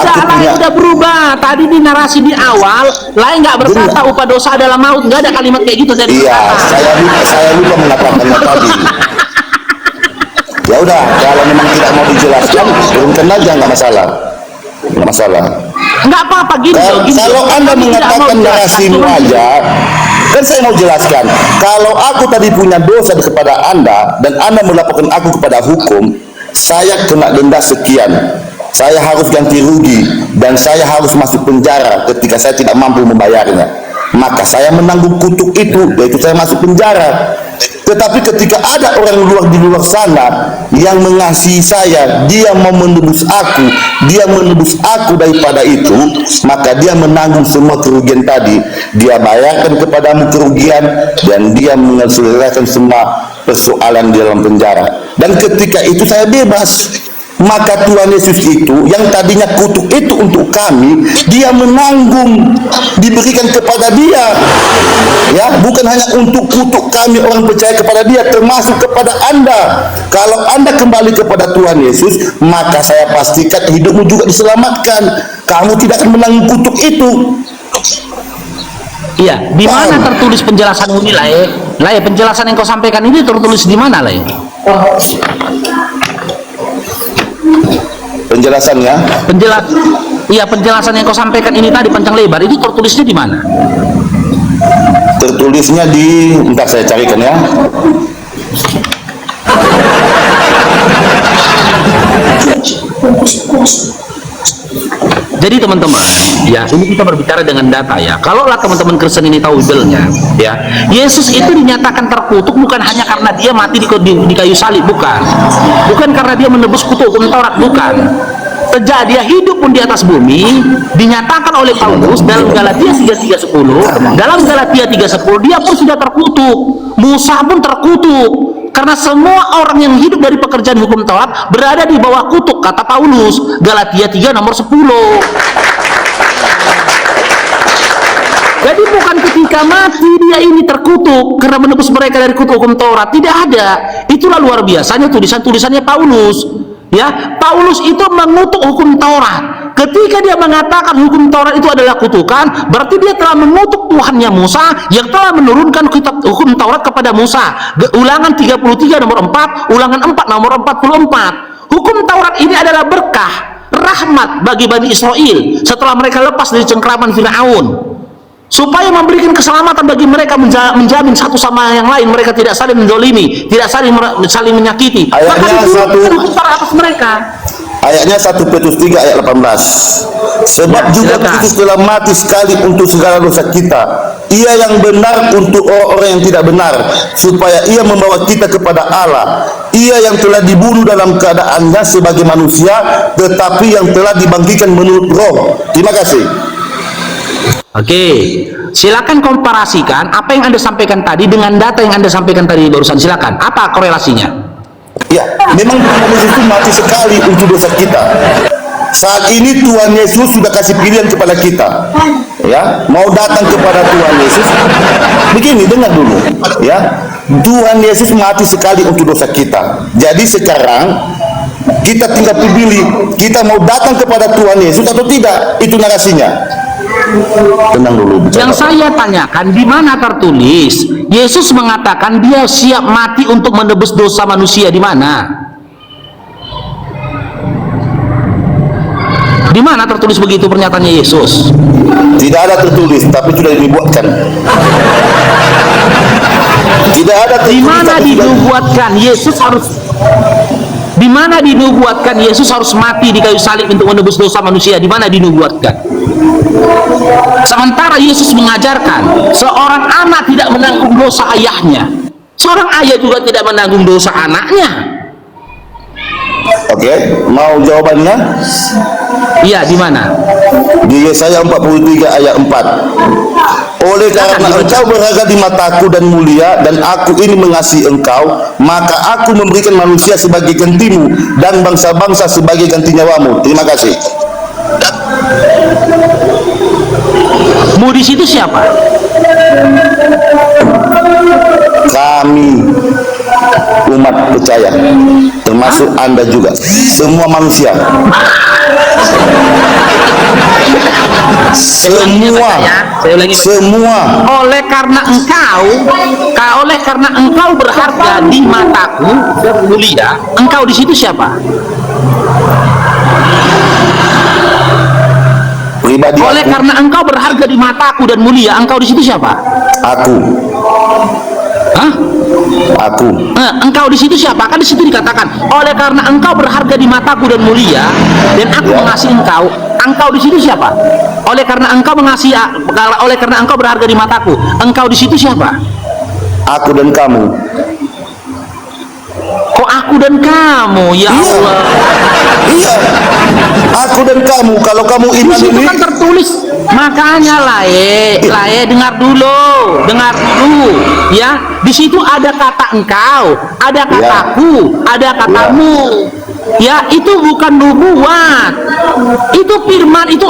Tidak lah, punya. udah berubah. Tadi di narasi di awal, lain nggak berkata upah dosa adalah maut. Nggak ada kalimat kayak gitu tadi. Iya, saya lupa mengatakannya tadi. Ya udah, kalau memang tidak mau dijelaskan, turunkan aja, nggak masalah. Nggak masalah. Nggak apa-apa gini. Kalau Anda mengatakan narasimu aja, kan saya mau jelaskan. Kalau aku tadi punya dosa kepada Anda dan Anda melaporkan aku kepada hukum, saya kena denda sekian. Saya harus ganti rugi dan saya harus masuk penjara ketika saya tidak mampu membayarnya. Maka saya menanggung kutuk itu, yaitu saya masuk penjara. Tetapi ketika ada orang di luar sana yang mengasihi saya, dia mau menebus aku, dia menebus aku daripada itu, maka dia menanggung semua kerugian tadi. Dia bayarkan kepadamu kerugian dan dia menyelesaikan semua persoalan di dalam penjara. Dan ketika itu saya bebas. Maka Tuhan Yesus itu yang tadinya kutuk itu untuk kami, dia menanggung, diberikan kepada dia, ya, bukan hanya untuk kutuk kami orang percaya kepada dia, termasuk kepada Anda. Kalau Anda kembali kepada Tuhan Yesus, maka saya pastikan hidupmu juga diselamatkan. Kamu tidak akan menanggung kutuk itu. Iya, di mana tertulis penjelasanmu ini, Lai? Penjelasan yang kau sampaikan ini tertulis di mana, Lai? Penjelasannya? Penjelasan yang kau sampaikan ini tadi panjang lebar itu tertulisnya di mana? Tertulisnya di, entar saya carikan ya. Jadi teman-teman, ya ini kita berbicara dengan data ya. Kalaulah teman-teman Kristen ini tahu Bibelnya, ya, Yesus itu dinyatakan terkutuk bukan hanya karena dia mati di kayu salib, bukan karena dia menebus kutuk hukum Taurat, bukan. Sejak dia hidup pun di atas bumi, dinyatakan oleh Paulus dalam Galatia 3:10, dalam Galatia 3:10 dia pun sudah terkutuk, Musa pun terkutuk. Karena semua orang yang hidup dari pekerjaan hukum Taurat berada di bawah kutuk, kata Paulus, Galatia 3:10. Jadi bukan ketika mati dia ini terkutuk karena menebus mereka dari kutuk hukum Taurat, tidak ada. Itulah luar biasanya tulisan-tulisannya Paulus. Ya, Paulus itu mengutuk hukum Taurat. Ketika dia mengatakan hukum Taurat itu adalah kutukan, berarti dia telah mengutuk Tuhannya Musa yang telah menurunkan kitab hukum Taurat kepada Musa. Ulangan 33 nomor 4, Ulangan 4 nomor 44. Hukum Taurat ini adalah berkah, rahmat bagi Bani Israel setelah mereka lepas dari cengkraman Firaun, supaya memberikan keselamatan bagi mereka, menjamin satu sama yang lain, mereka tidak saling menzalimi, tidak saling menyakiti. Ayatnya atas mereka. Ayatnya 1 Petrus 3 ayat 18. Sebab ya, juga Kristus telah mati sekali untuk segala dosa kita. Ia yang benar untuk orang-orang yang tidak benar, supaya ia membawa kita kepada Allah. Ia yang telah dibunuh dalam keadaannya sebagai manusia, tetapi yang telah dibangkitkan menurut roh. Terima kasih. Oke, silakan komparasikan apa yang Anda sampaikan tadi dengan data yang Anda sampaikan tadi barusan. Silakan, apa korelasinya? Ya, memang Tuhan Yesus itu mati sekali untuk dosa kita. Saat ini Tuhan Yesus sudah kasih pilihan kepada kita, ya, mau datang kepada Tuhan Yesus. Begini, dengar dulu, ya, Tuhan Yesus mati sekali untuk dosa kita. Jadi sekarang kita tinggal pilih, kita mau datang kepada Tuhan Yesus atau tidak. Itu narasinya. Tenang dulu. Yang saya tanyakan, di mana tertulis Yesus mengatakan dia siap mati untuk menebus dosa manusia? Di mana? Di mana tertulis begitu pernyataannya Yesus? Tidak ada tertulis, tapi sudah dibuatkan. Tidak ada tertulis. Di mana dinubuatkan Yesus harus? Di mana dinubuatkan Yesus harus mati di kayu salib untuk menebus dosa manusia? Di mana dinubuatkan? Sementara Yesus mengajarkan seorang anak tidak menanggung dosa ayahnya, seorang ayah juga tidak menanggung dosa anaknya. Oke, mau jawabannya? Iya, di mana? Di Yesaya 43 ayat 4. Oleh karena engkau berharga di mataku dan mulia, dan aku ini mengasihi engkau, maka aku memberikan manusia sebagai gantimu dan bangsa-bangsa sebagai ganti nyawamu. Terima kasih. Mu di situ siapa? Kami umat percaya, termasuk Anda juga, semua manusia. semua, Saya ulangi. semua. Oleh karena engkau berharga di mataku dan mulia, engkau di situ siapa? Pribadi Oleh aku, karena engkau berharga di mataku dan mulia, engkau di situ siapa? aku, Hah? aku. Engkau di situ siapa? Kan di situ dikatakan, oleh karena engkau berharga di mataku dan mulia, dan aku Ya. mengasihi engkau. Engkau di situ siapa? Oleh karena engkau mengasihi, oleh karena engkau berharga di mataku, engkau di situ siapa? Aku dan kamu. Kok aku dan kamu? Ya Iya. Allah. Iya, aku dan kamu. Kalau kamu Di iman situ ini, kan tertulis, makanya dengar dulu, ya. Di situ ada kata engkau, ada kataku, ada katamu. Ya, itu bukan nubuat. Itu firman, itu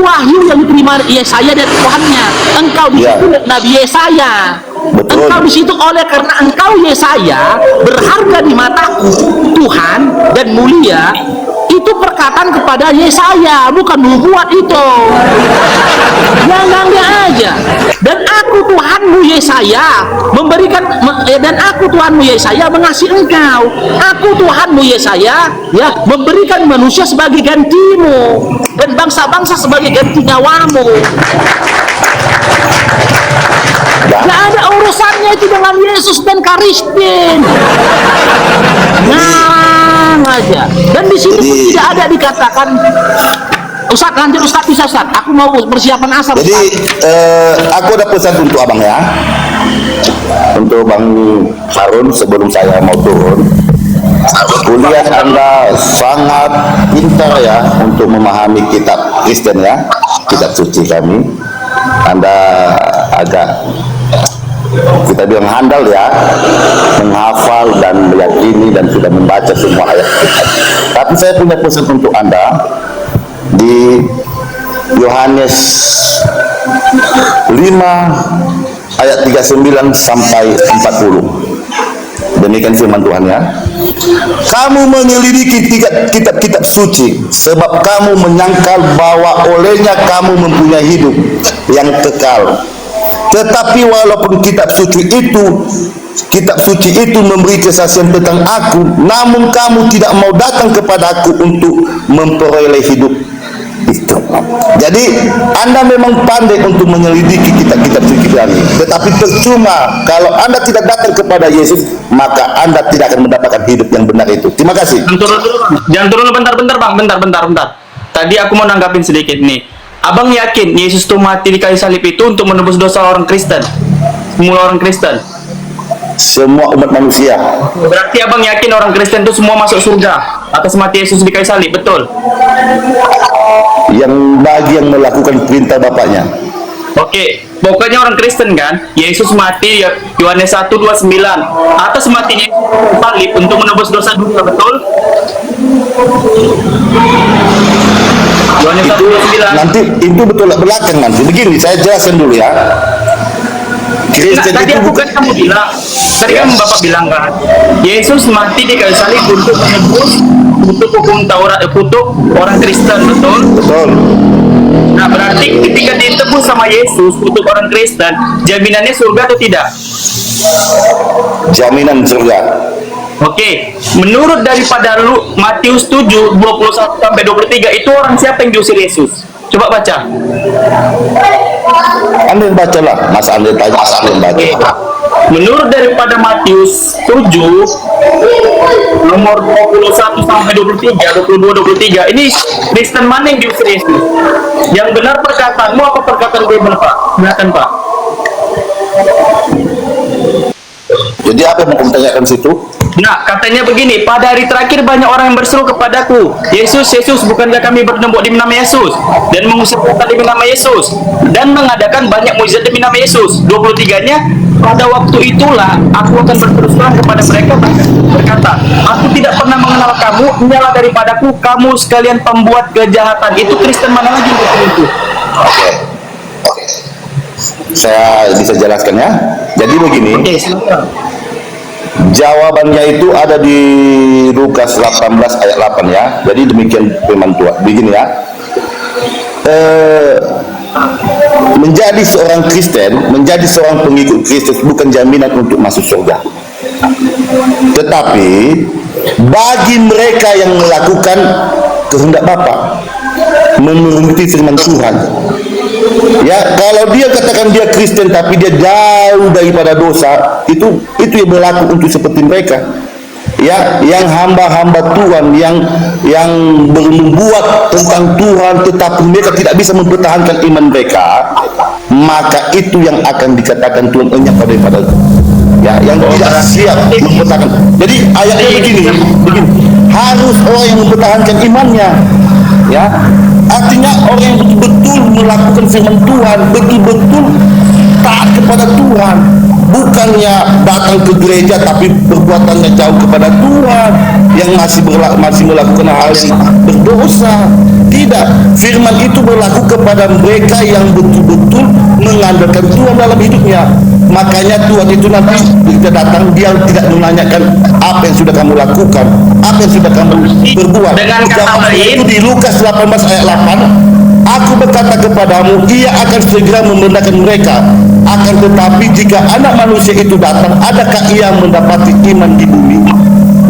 wahyu yang diterima Yesaya dari Tuhannya. Engkau di situ Nabi Yesaya. Betul. Engkau di situ oleh karena engkau Yesaya berharga di mataku Tuhan dan mulia, itu perkataan kepada Yesaya, bukan nubuat itu. Jangan aja. Dan aku Tuhanmu Yesaya dan aku Tuhanmu Yesaya mengasihi engkau. Aku Tuhanmu Yesaya ya memberikan manusia sebagai gantimu dan bangsa-bangsa sebagai ganti nyawamu. Gak ada urusannya itu dengan Yesus dan Karistin. Ngang aja. Dan di sini pun tidak ada dikatakan. Ustaz, lanjut Ustaz, bisa Ustaz. Aku mau persiapan asar. jadi aku ada pesan untuk abang ya, untuk Bang Harun sebelum saya mau turun. Kuliah Anda sangat pintar ya untuk memahami kitab Kristen ya, kitab suci kami. Anda agak kita bilang handal ya, menghafal dan meyakini dan sudah membaca semua ayat kitab. Tapi saya punya pesan untuk Anda di Yohanes 5 ayat 39 sampai 40. Demikian firman Tuhan ya. Kamu menyelidiki kitab-kitab suci sebab kamu menyangkal bahwa olehnya kamu mempunyai hidup yang kekal. Tetapi walaupun kitab suci itu memberi kesaksian tentang aku, namun kamu tidak mau datang kepada aku untuk memperoleh hidup itu. Jadi Anda memang pandai untuk menyelidiki kitab-kitab suci kami, tetapi percuma kalau Anda tidak datang kepada Yesus, maka Anda tidak akan mendapatkan hidup yang benar itu. Terima kasih. Jangan turun bentar Bang, bentar. Tadi aku mau nanggapin sedikit nih. Abang yakin Yesus tuh mati di kayu salib itu untuk menebus dosa orang Kristen? Semua orang Kristen? Semua umat manusia. Berarti abang yakin orang Kristen itu semua masuk surga atas mati Yesus di kayu salib, betul? Yang bagi yang melakukan perintah Bapaknya. Oke, pokoknya orang Kristen kan, Yesus mati ya, Yohanes 1:29 atas matinya salib untuk menebus dosa dunia, betul? Yohanes Itu 1:29. nanti itu betul belakang nanti. Begini, saya jelaskan dulu ya. Kristen Tadi itu aku bukan kan kamu bilang, tadi kan Bapak bilang kan, Yesus mati di kayu salib untuk menebus untuk hukum Taurat, untuk orang Kristen, betul? betul. Nah, berarti ketika ditebus sama Yesus untuk orang Kristen, jaminannya surga atau tidak? Jaminan surga. Oke, menurut daripada Matius 7, 21 sampai 23 itu orang siapa yang diusir Yesus? Coba baca. Anda yang bacalah, Mas Anda tanya, Anda yang baca. Menurut daripada Matius 7 nomor 21 sampai 23, 22, 23, ini Kristen mana yang diusir Yesus? Yang benar perkataanmu apa perkataan gue benar, Pak? Silakan, Pak. Jadi apa yang mau kamu tanyakan situ? Nah, katanya begini, pada hari terakhir banyak orang yang berseru kepadaku, Yesus, bukankah kami bertembok di nama Yesus dan mengusir setan demi nama Yesus dan mengadakan banyak mukjizat demi nama Yesus. 23-nya, pada waktu itulah aku akan berterus terang kepada mereka berkata, aku tidak pernah mengenal kamu, nyala daripadaku kamu sekalian pembuat kejahatan. Itu Kristen mana lagi itu? Oke. Saya bisa jelaskan ya. Jadi begini. Oke, silakan. Jawabannya itu ada di Lukas 18 ayat 8 ya. Jadi demikian firman Tuhan. Begini ya. menjadi seorang Kristen, menjadi seorang pengikut Kristus bukan jaminan untuk masuk surga. Tetapi bagi mereka yang melakukan kehendak Bapa, menuruti firman Tuhan, ya, kalau dia katakan dia Kristen tapi dia jauh daripada dosa, itu yang berlaku untuk seperti mereka, ya, yang hamba-hamba Tuhan, yang bernubuat tentang Tuhan tetapi mereka tidak bisa mempertahankan iman mereka, maka itu yang akan dikatakan Tuhan lenyap daripada, ya, yang tidak siap mempertahankan. Jadi ayatnya begini, harus orang yang mempertahankan imannya, ya, artinya orang yang betul-betul melakukan firman Tuhan, betul-betul taat kepada Tuhan, bukannya datang ke gereja tapi perbuatannya jauh kepada Tuhan, yang masih melakukan hal yang berdosa. Tidak, firman itu berlaku kepada mereka yang betul-betul mengandalkan Tuhan dalam hidupnya. Makanya Tuhan itu nanti kita datang, dia tidak menanyakan apa yang sudah kamu lakukan, apa yang sudah kamu perbuat. Dengan kata lain, itu di Lukas 18 ayat 8, aku berkata kepadamu, ia akan segera membenarkan mereka. Akan tetapi jika anak manusia itu datang, adakah ia mendapati iman di bumi?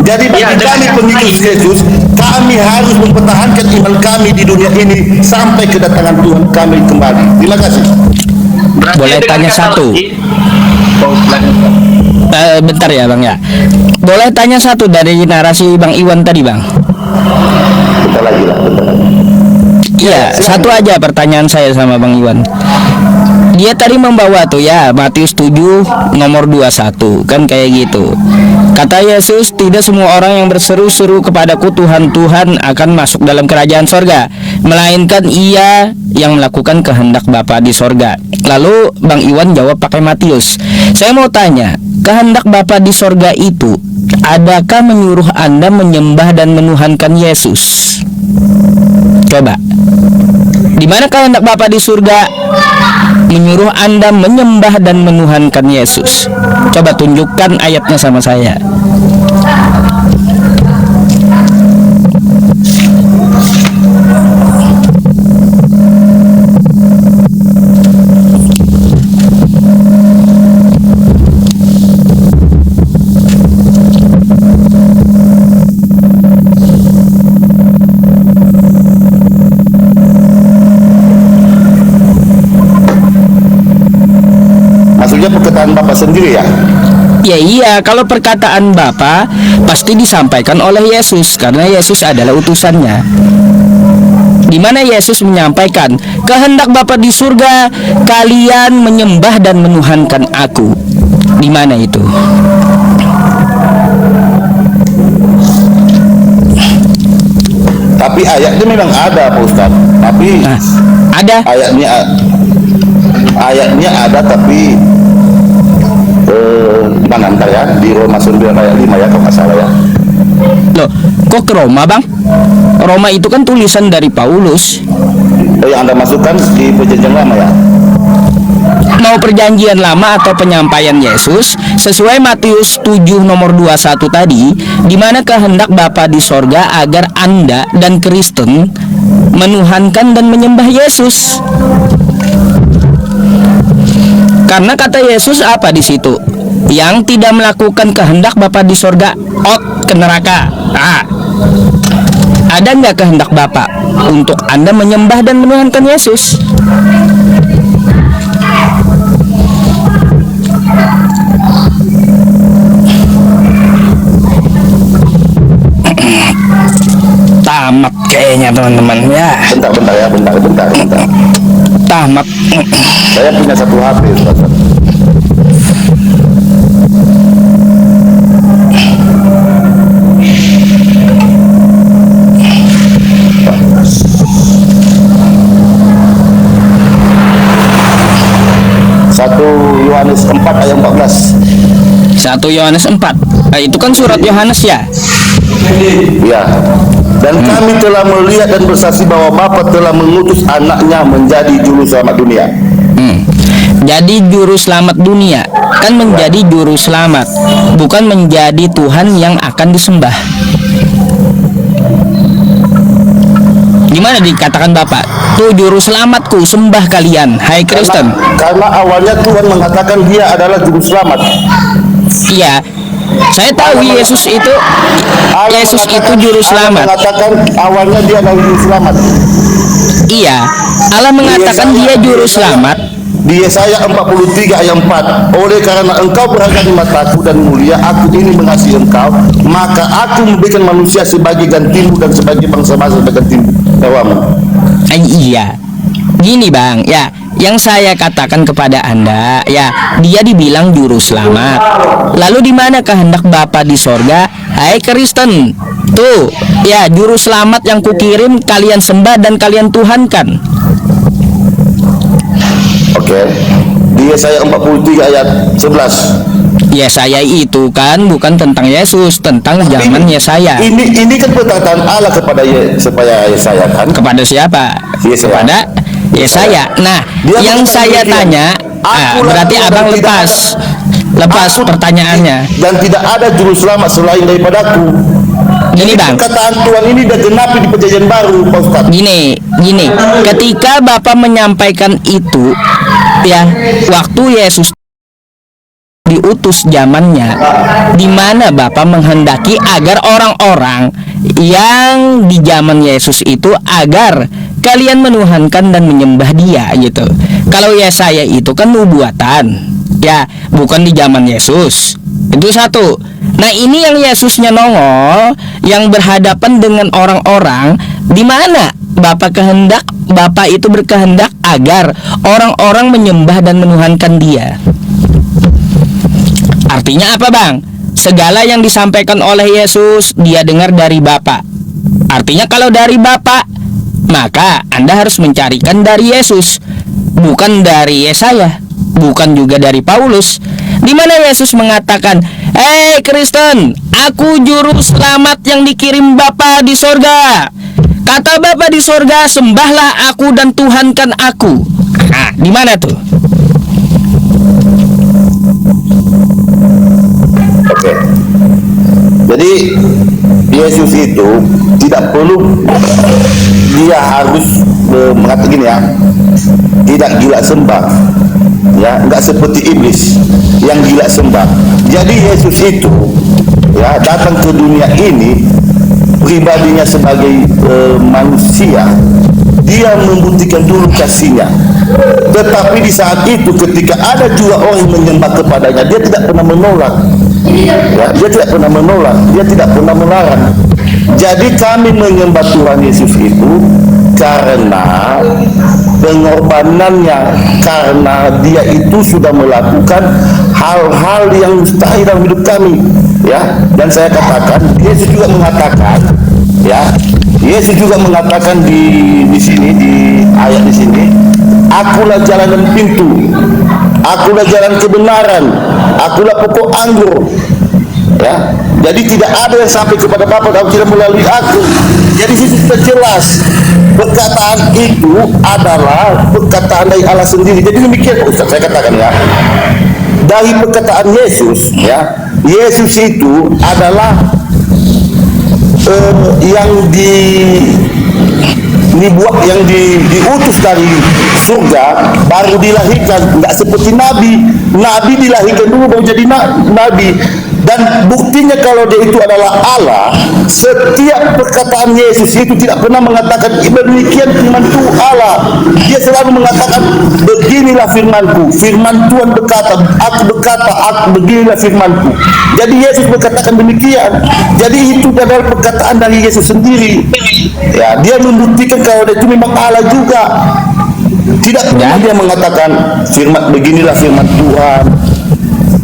Jadi bagi kami pengikut Yesus, kami harus mempertahankan iman kami di dunia ini sampai kedatangan Tuhan kami kembali. Terima kasih. Boleh tanya satu? Bentar ya Bang ya. Boleh tanya satu dari narasi Bang Iwan tadi Bang? Bentar lagi lah, bentar lagi. Iya, satu aja pertanyaan saya sama Bang Iwan. Dia tadi membawa tuh ya Matius 7 nomor 21 kan kayak gitu. Kata Yesus, tidak semua orang yang berseru-seru kepadaku Tuhan, Tuhan akan masuk dalam kerajaan sorga, melainkan ia yang melakukan kehendak Bapa di sorga. Lalu Bang Iwan jawab pakai Matius. Saya mau tanya, kehendak Bapa di sorga itu adakah menyuruh Anda menyembah dan menuhankan Yesus? Coba, di mana kehendak Bapa di surga menyuruh Anda menyembah dan menuhankan Yesus? Coba tunjukkan ayatnya sama saya. Maksudnya perkataan Bapak sendiri ya? Ya iya, kalau perkataan Bapa pasti disampaikan oleh Yesus karena Yesus adalah utusannya. Di mana Yesus menyampaikan, kehendak Bapa di surga, kalian menyembah dan menuhankan Aku. Di mana itu? Tapi ayatnya memang ada Pak Ustaz. Tapi Ada. ayatnya ada tapi mana ntar ya, di Roma 9 ayat 5 ya kalau nggak salah ya. Loh, kok ke Roma Bang? Roma itu kan tulisan dari Paulus. Yang Anda masukkan di perjanjian lama ya? Mau perjanjian lama atau penyampaian Yesus sesuai Matius 7 nomor 21 tadi, di mana kehendak Bapa di sorga agar Anda dan Kristen menuhankan dan menyembah Yesus. Karena kata Yesus apa di situ? Yang tidak melakukan kehendak Bapa di sorga, out ke neraka. Ada nggak kehendak Bapa untuk Anda menyembah dan menuhankan Yesus? Tamat kayaknya teman-teman ya. Bentar ya, bentar. Tamat. Saya punya satu HP Ustaz. Satu Yohanes 4 ayat 14. 1 Yohanes 4. Nah, itu kan surat Yohanes ya. Ya. Dan kami telah melihat dan bersaksi bahwa Bapa telah mengutus anaknya menjadi juru selamat dunia. Jadi juru selamat dunia. Kan menjadi juru selamat, bukan menjadi Tuhan yang akan disembah. Gimana dikatakan Bapak? Tuh juru selamatku, sembah kalian, hai Kristen. Karena awalnya Tuhan mengatakan dia adalah juru selamat. Iya, saya tahu Yesus itu juru selamat. Mengatakan awalnya dia adalah juru selamat. Iya, Allah mengatakan dia juru selamat. Di Yesaya 43 ayat 4, oleh karena engkau berharga di mataku dan mulia, aku ini mengasihi engkau, maka aku memberikan manusia sebagai gantimu dan sebagai bangsa sebagai gantimu nyawamu. Iya, gini Bang, ya, yang saya katakan kepada Anda, ya, dia dibilang juru selamat. Lalu di mana kehendak Bapa di sorga? Hai Kristen, tuh, ya, juru selamat yang kukirim kalian sembah dan kalian tuhankan. Oke. Di Yesaya 43 ayat 11. Yesaya itu kan bukan tentang Yesus, tentang zaman Yesaya. Ini kan perkataan Allah kepada Yesaya kan? Kepada siapa? Yesaya. Kepada Yesaya. Nah, Dia yang saya tanya, berarti abang lepas pertanyaannya. Dan tidak ada juru selamat selain daripadaku. Gini Bang, Perkataan Tuhan ini udah genapi di Perjanjian Baru, Pak Ustaz. gini, ketika Bapak menyampaikan itu, ya, waktu Yesus diutus zamannya, di mana Bapak menghendaki agar orang-orang yang di zaman Yesus itu agar kalian menuhankan dan menyembah Dia gitu. Kalau Yesaya itu kan nubuatan, ya, bukan di zaman Yesus. Itu satu. Nah, ini yang Yesusnya nongol, yang berhadapan dengan orang-orang, di mana Bapak itu berkehendak agar orang-orang menyembah dan menuhankan Dia. Artinya apa Bang? Segala yang disampaikan oleh Yesus dia dengar dari Bapa. Artinya kalau dari Bapa, maka Anda harus mencarikan dari Yesus, bukan dari Yesaya, bukan juga dari Paulus. Di mana Yesus mengatakan, "Hei Kristen, aku juru selamat yang dikirim Bapa di sorga. Kata Bapa di sorga, sembahlah aku dan tuhankan aku." Nah, di mana tuh? Oke. Jadi Yesus itu tidak perlu dia harus mengatakan gini ya, tidak gila sembah, ya, nggak seperti iblis yang gila sembah. Jadi Yesus itu ya datang ke dunia ini pribadinya sebagai manusia, dia membuktikan dulu kasihnya. Tetapi di saat itu ketika ada juga orang yang menyembah kepadanya, dia tidak pernah menolak. Ya, dia tidak pernah menolak, dia tidak pernah melarang. Jadi kami menyembah Tuhan Yesus itu karena pengorbanannya, karena dia itu sudah melakukan hal-hal yang mustahil dalam hidup kami, ya. Dan saya katakan, Yesus juga mengatakan, ya, Yesus juga mengatakan di sini, di ayat di sini, akulah jalan dan pintu, akulah jalan kebenaran, akulah pokok anggur, ya. Jadi tidak ada yang sampai kepada Bapa kalau tidak melalui aku. Jadi situ sudah jelas perkataan itu adalah perkataan dari Allah sendiri. Jadi demikian Pak Ustaz, saya katakan ya, dari perkataan Yesus, ya, Yesus itu adalah yang dibuat, yang diutus dari surga, baru dilahirkan. Nggak seperti Nabi dilahirkan dulu baru jadi Nabi. Dan buktinya kalau dia itu adalah Allah, setiap perkataan Yesus itu tidak pernah mengatakan demikian firman Tuhan Allah. Dia selalu mengatakan beginilah firmanku, firman Tuhan berkata, aku beginilah firmanku. Jadi Yesus berkatakan demikian. Jadi itu adalah perkataan dari Yesus sendiri. Ya, dia membuktikan kalau dia itu memang Allah juga. Tidak pernah dia mengatakan firman beginilah firman Tuhan,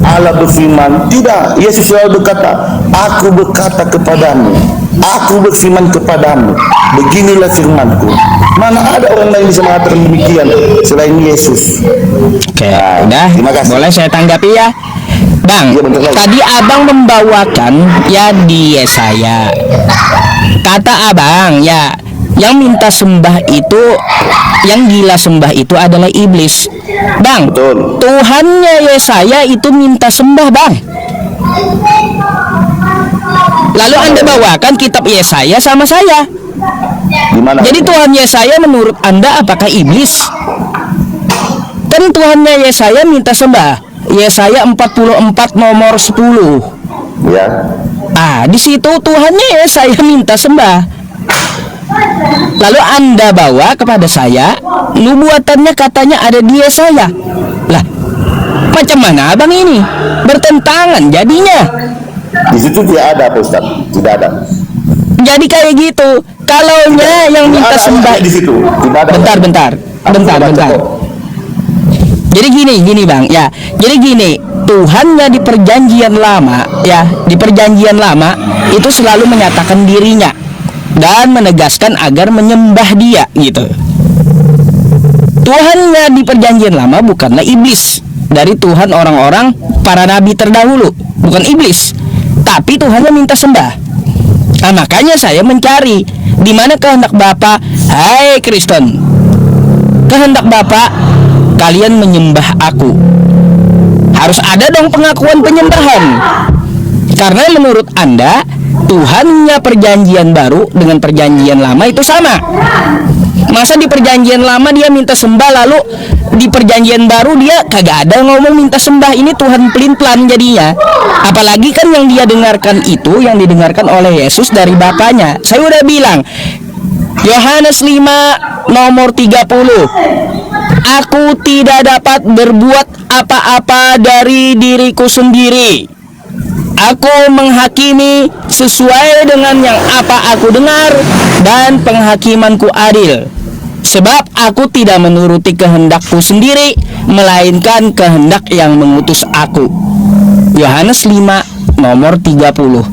Allah berfirman. Tidak, Yesus selalu berkata, aku berkata kepadamu, aku berfirman kepadamu, beginilah firmanku. Mana ada orang lain bisa mengatakan demikian selain Yesus. Oke, udah, terima kasih. boleh saya tanggapi ya Bang, Ya, tadi abang membawakan ya di Yesaya. Kata abang ya, yang minta sembah itu, yang gila sembah itu adalah iblis. Bang, Betul. Tuhannya Yesaya itu minta sembah Bang. Lalu Anda bawakan kitab Yesaya sama saya. Gimana? Jadi Tuhan Yesaya menurut Anda apakah iblis? Kan Tuhannya Yesaya minta sembah. Yesaya 44 nomor 10. Ya. Di situ Tuhannya Yesaya minta sembah. Lalu Anda bawa kepada saya, nubuatannya katanya ada di Yesaya. Lah, macam mana abang ini? Bertentangan jadinya. Di situ tidak ada, Pak Ustaz. Tidak ada. Jadi kayak gitu. Kalaunya yang minta sembah di situ. Tidak ada. Bentar. Jadi gini bang, ya. Jadi gini, Tuhannya di perjanjian lama, ya, di perjanjian lama itu selalu menyatakan dirinya dan menegaskan agar menyembah Dia, gitu. Tuhannya di perjanjian lama bukanlah iblis dari Tuhan orang-orang para nabi terdahulu, bukan iblis, tapi Tuhannya minta sembah. Nah, makanya saya mencari di mana kehendak Bapa. Hai Kristen, kehendak Bapa kalian menyembah aku. Harus ada dong pengakuan penyembahan. Karena menurut Anda Tuhannya perjanjian baru dengan perjanjian lama itu sama. Masa di perjanjian lama dia minta sembah, lalu di perjanjian baru dia kagak ada ngomong minta sembah. Ini Tuhan pelin-pelan jadinya. Apalagi kan yang dia dengarkan itu yang didengarkan oleh Yesus dari Bapaknya. Saya udah bilang Yohanes 5 nomor 30, aku tidak dapat berbuat apa-apa dari diriku sendiri. Aku menghakimi sesuai dengan yang apa aku dengar, dan penghakimanku adil. Sebab aku tidak menuruti kehendakku sendiri, melainkan kehendak yang mengutus aku. Yohanes 5 nomor 30.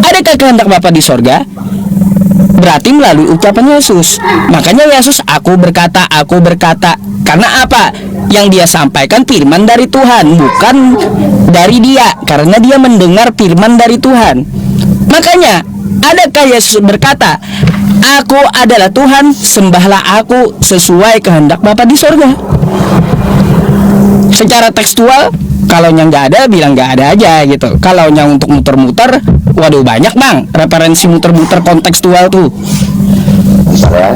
Adakah kehendak Bapa di sorga? Berarti melalui ucapan Yesus. Makanya Yesus aku berkata. Karena apa? Yang dia sampaikan firman dari Tuhan, bukan dari dia, karena dia mendengar firman dari Tuhan. Makanya adakah Yesus berkata, aku adalah Tuhan, sembahlah aku sesuai kehendak Bapa di sorga? Secara tekstual, kalau yang nggak ada bilang nggak ada aja gitu. Kalau yang untuk muter-muter, waduh banyak bang referensi muter-muter kontekstual tuh. Ya.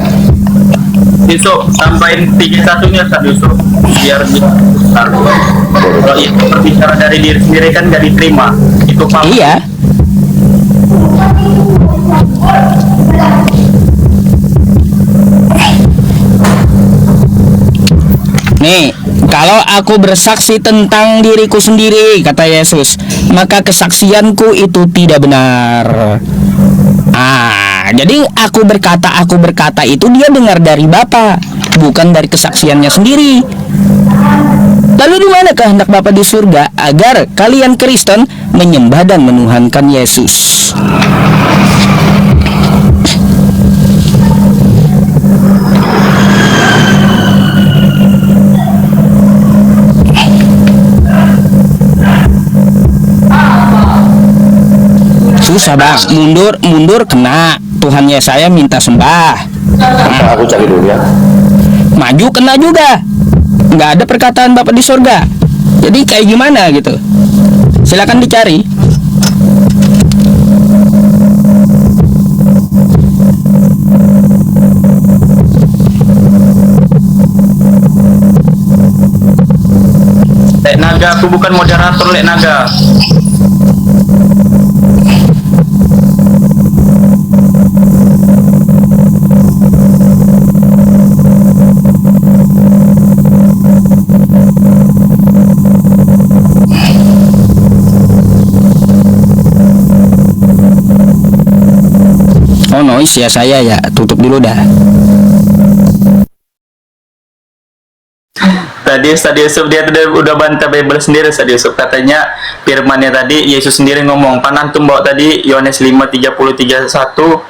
Yusuf, tambahin 31-nya Ustaz Yusuf, biar bisa. Kalau itu berbicara dari diri sendiri kan nggak diterima. Itu paham. Iya. Nih, kalau aku bersaksi tentang diriku sendiri, kata Yesus, maka kesaksianku itu tidak benar. Jadi aku berkata itu dia dengar dari Bapa, bukan dari kesaksiannya sendiri. Lalu di mana kehendak Bapa di surga agar kalian Kristen menyembah dan menuhankan Yesus? Susah bang, mundur kena. Tuhan Yesaya minta sembah. Aku cari dulu ya. Maju kena juga. Nggak ada perkataan Bapak di surga. Jadi kayak gimana gitu? Silakan dicari. Lek Naga, aku bukan moderator Lek Naga. Oh noise ya saya ya, tutup dulu dah. Tadi Ustaz Yusuf dia udah bantah Bible sendiri. Ustaz Yusuf katanya firmannya tadi Yesus sendiri ngomong, panantum bawa tadi Yohanes 5:30-31.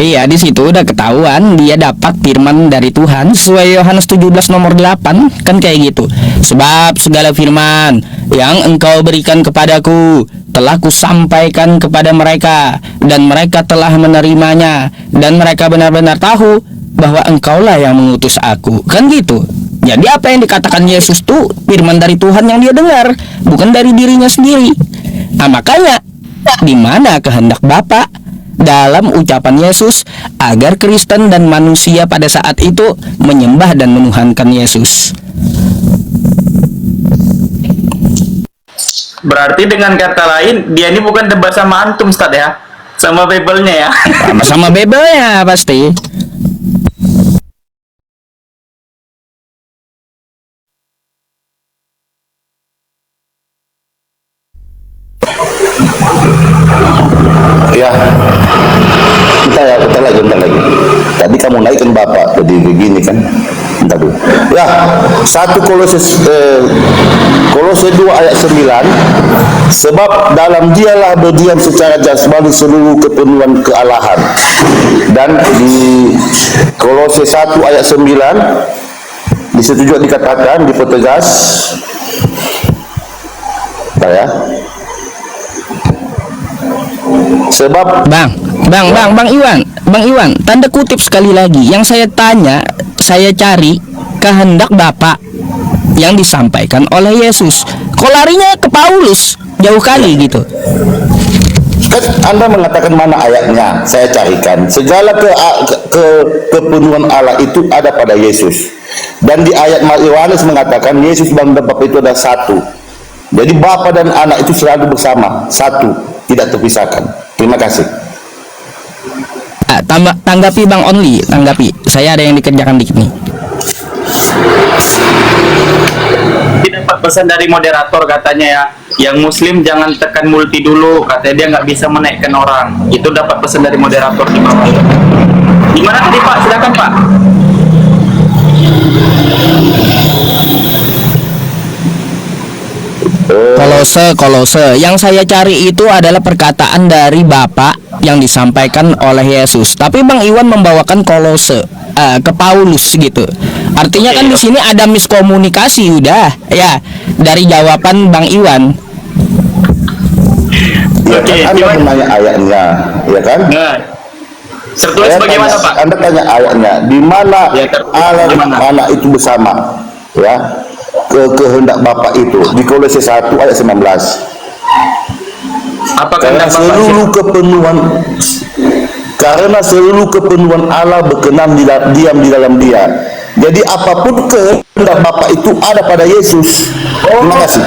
Iya, di situ udah ketahuan dia dapat firman dari Tuhan sesuai Yohanes 17 nomor 8 kan kayak gitu. Sebab segala firman yang engkau berikan kepadaku telah kusampaikan kepada mereka, dan mereka telah menerimanya, dan mereka benar-benar tahu bahwa engkaulah yang mengutus aku. Kan gitu. Jadi apa yang dikatakan Yesus tuh firman dari Tuhan yang dia dengar, bukan dari dirinya sendiri. Nah makanya di mana kehendak Bapa dalam ucapan Yesus agar Kristen dan manusia pada saat itu menyembah dan menuhankan Yesus. Berarti dengan kata lain, dia ini bukan debat sama antum, Ustaz ya? Sama Bible-nya ya? Sama-sama Bible-nya pasti. Ya, bentar lagi. Tadi kamu naikkan Bapak, jadi begini kan? Bentar dulu. Ya, 1 Kolose 2 ayat 9, sebab dalam dialah berdiam secara jasmani seluruh kepenuhan kealahan. Dan di Kolose 1 ayat 9, di situ juga dikatakan, dipertegas, ya. Sebab Bang Iwan, tanda kutip sekali lagi. Yang saya tanya, saya cari kehendak Bapak yang disampaikan oleh Yesus. Kok larinya ke Paulus jauh kali gitu? kan Anda mengatakan mana ayatnya, saya carikan. Segala kepenuhan Allah itu ada pada Yesus. Dan di ayat Yohanes mengatakan Yesus dan Bapa itu ada satu. Jadi Bapa dan Anak itu selalu bersama, satu, tidak terpisahkan. Terima kasih. Tanggapi Bang Only, tanggapi. Saya ada yang dikerjakan dikit nih. Dapat pesan dari moderator katanya ya, yang muslim jangan tekan multi dulu, katanya dia nggak bisa menaikkan orang. Itu dapat pesan dari moderator di bawah. Gimana tadi Pak? Silakan Pak. Kolose. Yang saya cari itu adalah perkataan dari Bapak yang disampaikan oleh Yesus. Tapi Bang Iwan membawakan Kolose ke Paulus gitu. Artinya kan di sini ada miskomunikasi udah ya dari jawaban Bang Iwan. Ya kan Anda menanya ayatnya, ya kan? Nah, tertulis bagaimana Pak? Anda tanya ayatnya, di mana Ya, Allah dan Anak itu bersama, ya? Kehendak Bapa itu di Kolose 1 ayat 19. Apa Karena kehendak Bapak? Karena seluruh kepenuhan Allah berkenan diam di dalam Dia. Jadi apapun kehendak Bapa itu ada pada Yesus. Terima kasih.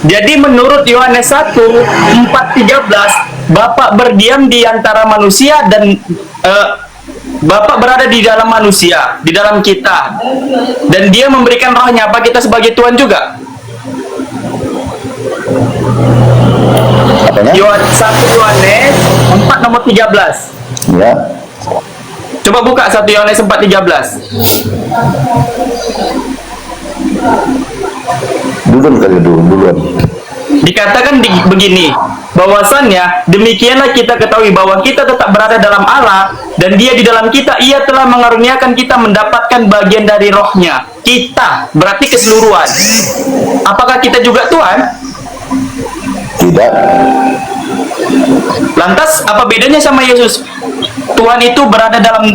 Jadi menurut Yohanes 1:4-13, Bapak berdiam di antara manusia dan Bapak berada di dalam manusia, di dalam kita, dan Dia memberikan rohnya. Apa kita sebagai Tuhan juga? Apanya? 1 Yohanes 4 nomor 13. Ya. Coba buka 1 Yohanes 4:13. Duluan. Dikatakan begini, bahwasannya demikianlah kita ketahui bahwa kita tetap berada dalam Allah dan Dia di dalam kita. Ia telah mengaruniakan kita mendapatkan bagian dari rohnya. Kita berarti keseluruhan. Apakah kita juga Tuhan? Tidak. Lantas apa bedanya sama Yesus? Tuhan itu berada dalam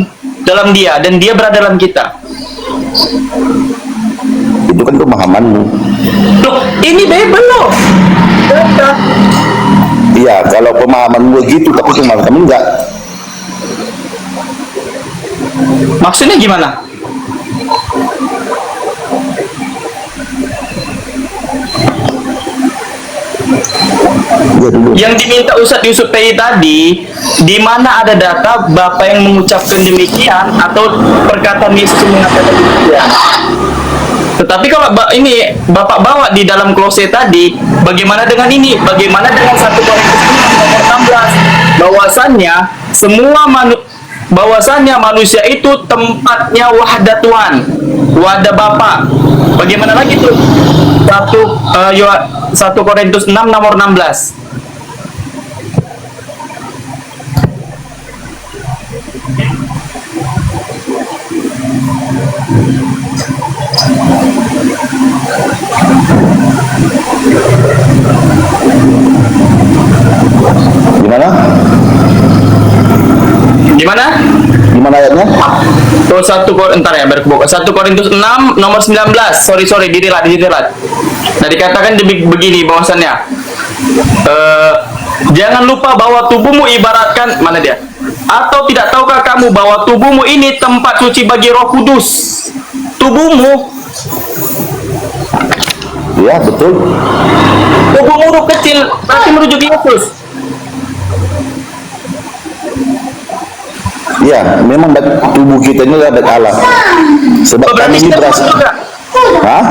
Dia dan Dia berada dalam kita. Itu kan pemahamanmu. Loh, ini Bible loh. Iya, kalau pemahamanmu begitu, tapi pemahaman kamu enggak. Maksudnya gimana? Ya, dulu. Yang diminta Ustadz Yusuf tadi, di mana ada data Bapak yang mengucapkan demikian atau perkataan Yesus yang mengatakan demikian? Tetapi kalau ini Bapak bawa di dalam Kolose tadi, bagaimana dengan ini? Bagaimana dengan 1 Korintus 16? Bahwasannya manusia itu tempatnya wadah Tuhan, wadah Bapa. Bagaimana lagi tuh? 1 Korintus 6 nomor 16. Gimana? Gimana ayatnya? Tuh 1 Korintus 6 nomor 19. Sorry, dirilat. Nah, dikatakan begini bahwasannya Jangan lupa bahwa tubuhmu ibaratkan, mana dia? Atau tidak tahukah kamu bahwa tubuhmu ini tempat suci bagi Roh Kudus? Tubuhmu, Ya, betul. tubuhmu huruf kecil berarti merujuk Yesus. Ya, memang tubuh kita ini adalah dari Allah. Sebab kami Berarti ini kita Tuhan berasal. juga. Hah?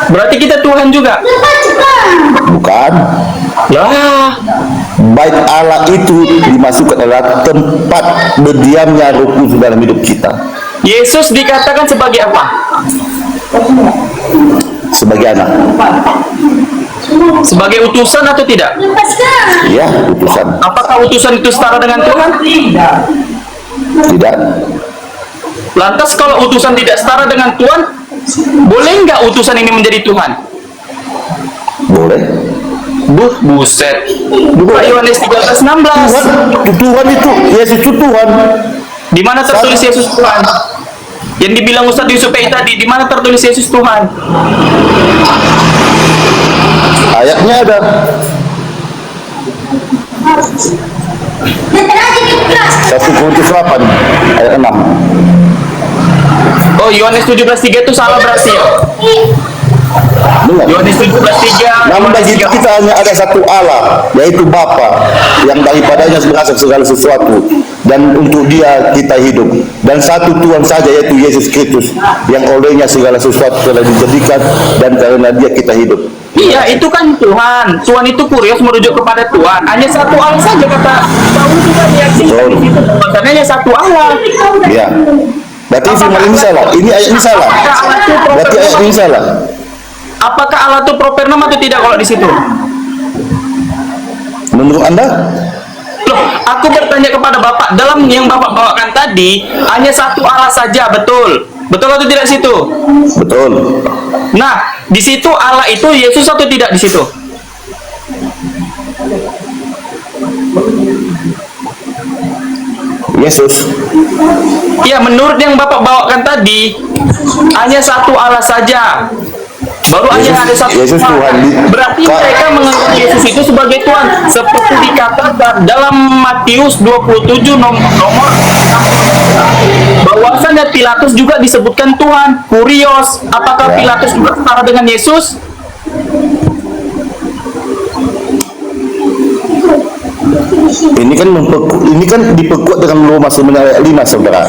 Berarti kita Tuhan juga. Bukan. Lah, Baik Allah itu dimasukkan adalah tempat berdiamnya Roh Kudus dalam hidup kita. Yesus dikatakan sebagai apa? Sebagai anak. Sebagai utusan atau tidak? Ya, utusan. Apakah utusan itu setara dengan Tuhan? Tidak. Lantas kalau utusan tidak setara dengan Tuhan, boleh nggak utusan ini menjadi Tuhan? Boleh. Buset. Buka Yohanes 13:16. Tuhan itu, Yesus itu Tuhan. Di mana tertulis Yesus Tuhan? Yang dibilang Ustaz Yusuf tadi, di mana tertulis Yesus Tuhan? Ayatnya ada. Satu Korintus 8 ayat 6. Oh, Yohanes 17:3 itu salah berarti ya? Dengar. Yohanes 17:3. Namun bagi kita hanya ada satu Allah, yaitu Bapa, yang daripadanya berasal segala sesuatu, dan untuk Dia kita hidup. Dan satu Tuhan saja, yaitu Yesus Kristus, yang olehnya segala sesuatu telah dijadikan, dan karena Dia kita hidup. Iya, itu kan Tuhan. Tuhan itu kurios merujuk kepada Tuhan. Hanya satu Allah saja kata Paulus juga diyakinkan di situ. Bahkan hanya satu Allah. Ya. Berarti firman ini salah. Ini ayat ini salah. Berarti ayat ini salah. Apakah Allah itu propernom atau tidak kalau di situ? Menurut Anda? Loh, aku bertanya kepada Bapak, dalam yang Bapak bawakan tadi hanya satu Allah saja, betul? Betul atau tidak situ? Betul. Nah, di situ Allah itu Yesus atau tidak di situ? Yesus. Ya, menurut yang Bapak bawakan tadi hanya satu Allah saja. Baru Yesus- hanya ada satu Yesus Tuhan. Berarti mereka menganggap Yesus itu sebagai Tuhan, seperti dikatakan dalam Matius 27 nomor bahwasannya Pilatus juga disebutkan Tuhan. Kurios, apakah Ya. Pilatus juga setara dengan Yesus? Ini kan diperkuat dengan Roma 9 ayat 5, saudara.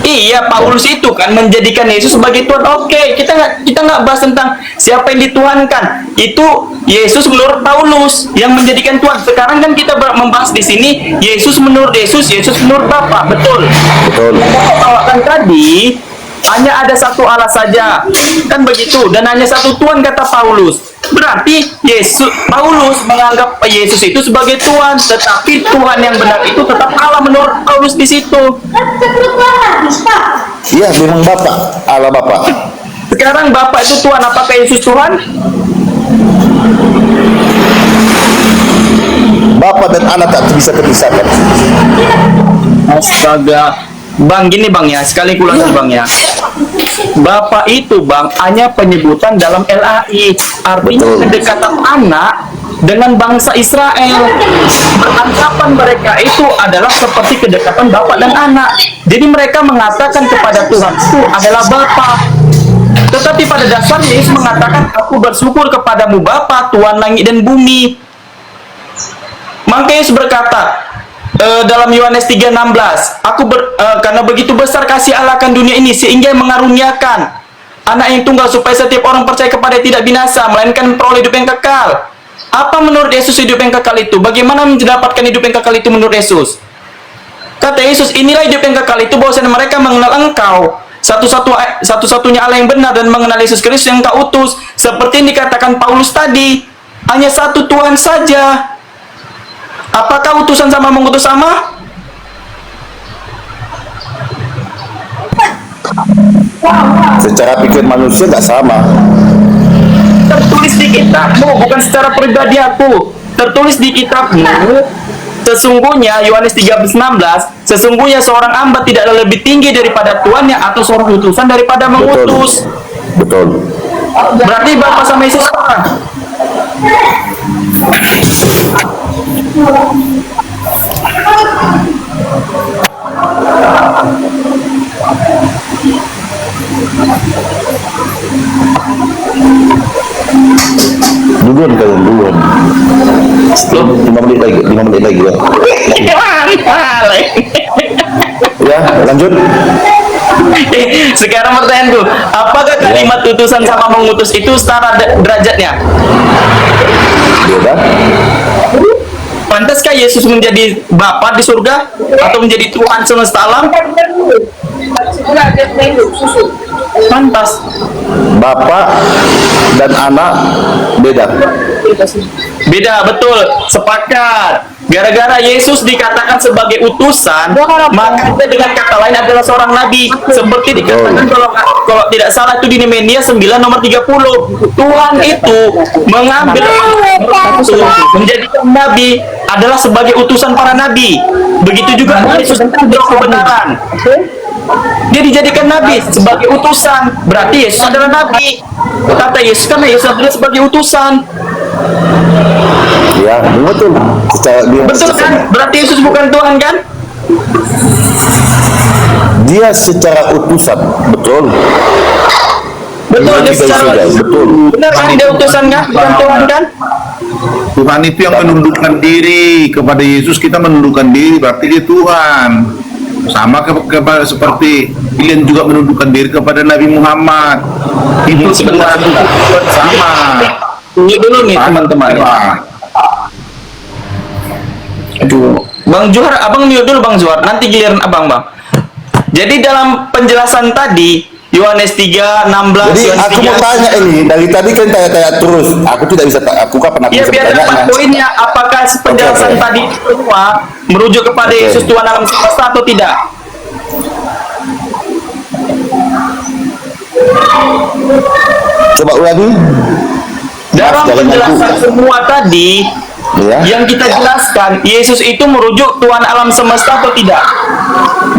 Iya, Paulus itu kan menjadikan Yesus sebagai Tuhan. Oke, kita nggak bahas tentang siapa yang dituhankan. Itu Yesus menurut Paulus yang menjadikan Tuhan. Sekarang kan kita membahas di sini Yesus menurut Yesus, Yesus menurut Bapa. Betul. Betul. Bawakan tadi hanya ada satu Allah saja, kan begitu, dan hanya satu Tuhan kata Paulus. Berarti Paulus menganggap Yesus itu sebagai Tuhan, tetapi Tuhan yang benar itu tetap Allah menurut Paulus di situ. Iya, memang Bapak, Allah Bapak. Sekarang Bapak itu Tuhan, apakah Yesus Tuhan? Bapak dan anak tak bisa terpisahkan. Astaga. Bang, gini bang ya, sekali ulang bang ya. Bapak itu bang hanya penyebutan dalam LAI, artinya Betul. kedekatan anak dengan bangsa Israel. Anggapan mereka itu adalah seperti kedekatan bapak dan anak. Jadi mereka mengatakan kepada Tuhan itu adalah Bapa. Tetapi pada dasarnya Yesus mengatakan, aku bersyukur kepadamu Bapa, Tuhan langit dan bumi. Maka Yesus berkata dalam Yohanes 3:16, karena begitu besar kasih Allah akan dunia ini sehingga mengaruniakan anak yang tunggal supaya setiap orang percaya kepada tidak binasa melainkan peroleh hidup yang kekal. Apa menurut Yesus hidup yang kekal itu? Bagaimana mendapatkan hidup yang kekal itu menurut Yesus? Kata Yesus, inilah hidup yang kekal itu, bahwasanya mereka mengenal Engkau satu-satunya Allah yang benar dan mengenal Yesus Kristus yang Engkau utus. Seperti yang dikatakan Paulus tadi, hanya satu Tuhan saja. Apakah utusan sama mengutus sama? Secara pikir manusia tak sama. Tertulis di kitabmu, bukan secara pribadi aku. Tertulis di kitabmu, sesungguhnya Yohanes 13:16, sesungguhnya seorang hamba tidaklah lebih tinggi daripada tuannya atau seorang utusan daripada mengutus. Betul. Berarti Bapa sama Yesus sama. Duluan kalian, duluan. Stop, 5 menit lagi, 5 menit lagi ya. Ya, lanjut. Sekarang pertanyaanku, apakah kalimat utusan sama mengutus itu setara derajatnya? Beda. Pantaskah Yesus menjadi Bapa di surga atau menjadi Tuhan semesta alam? Pantas. Bapak dan anak beda. Beda, betul. Sepakat. Gara-gara Yesus dikatakan sebagai utusan, maka dia dengan kata lain adalah seorang nabi. Seperti dikatakan kalau tidak salah itu di Nehemia 9 nomor 30. Tuhan itu mengambil menjadikan nabi adalah sebagai utusan para nabi. Begitu juga Yesus itu kebenaran. Dia dijadikan nabi sebagai utusan. Berarti Yesus adalah nabi. Kata Yesus karena Yesus adalah sebagai utusan. Ya, betul. Betul kan? Berarti Yesus bukan Tuhan kan? Dia secara utusan, betul. Betul, dia secara betul. benar kan dia utusan kan? Bukan Tuhan kan? Tuhan itu yang menundukkan diri kepada Yesus, kita menundukkan diri, berarti dia Tuhan. Sama kepada seperti kalian juga menundukkan diri kepada Nabi Muhammad. Itu Sebentar. sama. Tunggu dulu nih teman-teman. Aduh, Bang Juhar, abang mute dulu Bang Juhar, nanti giliran abang bang. Jadi dalam penjelasan tadi Yohanes 3:16. Jadi Yohanes aku mau 3, tanya ini, dari tadi kan tanya-tanya terus. Aku tidak bisa, aku kapan aku ya bisa biar dapat bertanya. poinnya. Apakah penjelasan Oke. tadi semua merujuk kepada Oke. Yesus Tuhan alam semesta atau tidak? Coba ulangi. Dalam Maaf, penjelasan aku. semua tadi Ya. yang kita jelaskan, Yesus itu merujuk Tuhan alam semesta atau tidak?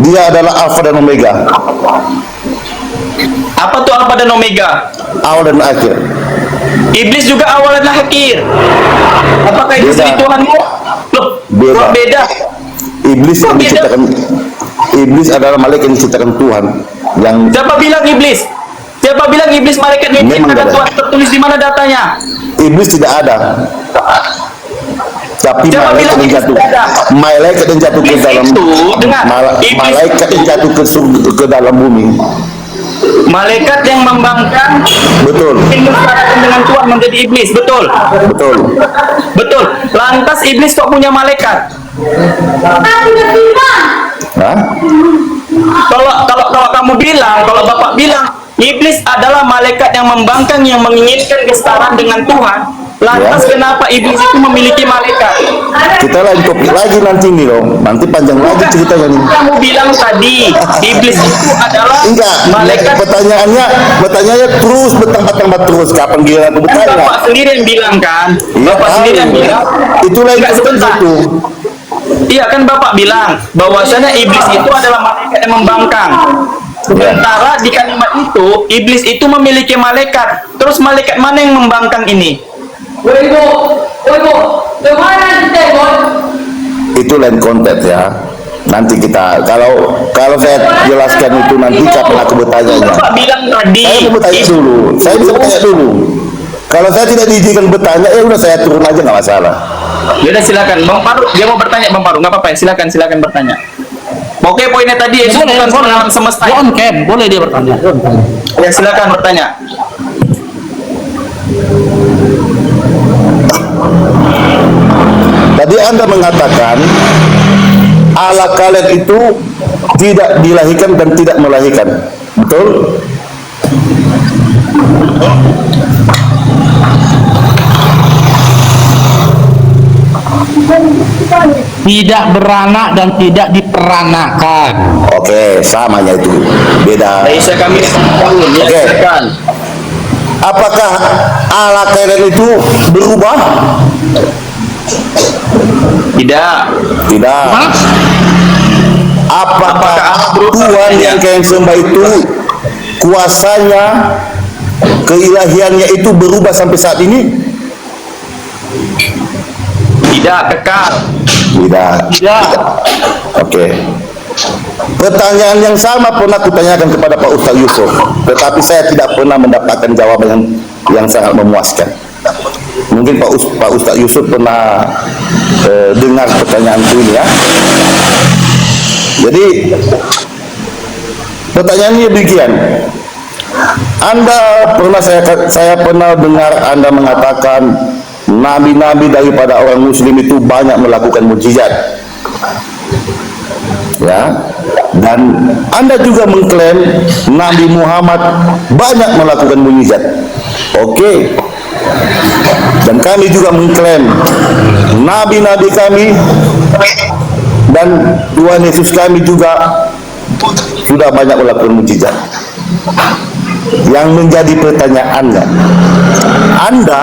Dia adalah Alfa dan Omega, Apa tuh Alfa dan Omega? awal dan akhir. Iblis juga awal dan akhir. Apakah itu Beda. jadi Tuhanmu? Loh, Beda. kok beda? Iblis yang Kok beda? diciptakan, iblis adalah malaikat yang diciptakan Tuhan. Yang Siapa bilang iblis? Siapa bilang iblis malaikat yang Memang diciptakan ada. Tuhan? Tertulis di mana datanya? iblis tidak ada, tapi Siapa malaikat bilang yang iblis jatuh, tidak ada? malaikat yang jatuh ke Iblis dalam, itu, dengar, iblis malaikat yang jatuh ke dalam bumi. Malaikat yang membangkang Betul, menyesuaikan dengan Tuhan menjadi iblis, betul? betul. Betul. Lantas iblis kok punya malaikat? Nah, Kalau kamu bilang, kalau Bapak bilang iblis adalah malaikat yang membangkang yang menginginkan kesetaraan dengan Tuhan, lantas Ya. kenapa iblis itu memiliki malaikat? kita lain topik lagi nanti nih dong. Nanti panjang lagi ceritanya nih. Kamu bilang tadi iblis itu adalah Enggak, malaikat. pertanyaannya terus bertambah-tambah terus. Kapan giliran aku Kan bertanya? Bapak sendiri yang bilang kan? Iya, Bapak sendiri yang tahu. bilang. Itu lain Enggak, topik sebentar. itu. Iya kan Bapak bilang bahwasanya iblis itu adalah malaikat yang membangkang. Sementara di kalimat itu iblis itu memiliki malaikat. Terus malaikat mana yang membangkang ini? Itu lain konteks ya. Nanti kita kalau saya jelaskan itu nanti kapan aku bertanya. Bapak bilang tadi. Saya mau bertanya dulu. Saya bisa bertanya dulu. Kalau saya tidak diizinkan bertanya, ya udah saya turun aja nggak masalah. Yaudah silakan Bang Paru, dia mau bertanya Bang Paru, nggak apa-apa ya, silakan bertanya. Oke, poinnya tadi Yesus bukan Tuhan alam semesta. On cam, boleh dia bertanya. Ya silakan bertanya. Tadi Anda mengatakan Allah kalian itu tidak dilahirkan dan tidak melahirkan, betul? Tidak beranak dan tidak diperanakan. Oke, samanya itu beda. Bisa kami bangun, ya Oke. silakan. Apakah Allah kalian itu berubah? Tidak. Tidak. Apakah Apakah Allah berubah? Tuhan yang kalian sembah itu kuasanya, keilahiannya itu berubah sampai saat ini? Tidak, kekal. Tidak. Tidak. Oke. Pertanyaan yang sama pernah kutanyakan kepada Pak Ustaz Yusuf, tetapi saya tidak pernah mendapatkan jawaban yang sangat memuaskan. Mungkin Pak Ustaz Yusuf pernah dengar pertanyaan ini ya. Jadi pertanyaannya demikian. Anda pernah saya pernah dengar Anda mengatakan nabi-nabi daripada orang muslim itu banyak melakukan mukjizat. Ya. Dan Anda juga mengklaim Nabi Muhammad banyak melakukan mukjizat. Oke. Dan kami juga mengklaim nabi-nabi kami dan Tuhan Yesus kami juga sudah banyak melakukan mukjizat. Yang menjadi pertanyaannya, Anda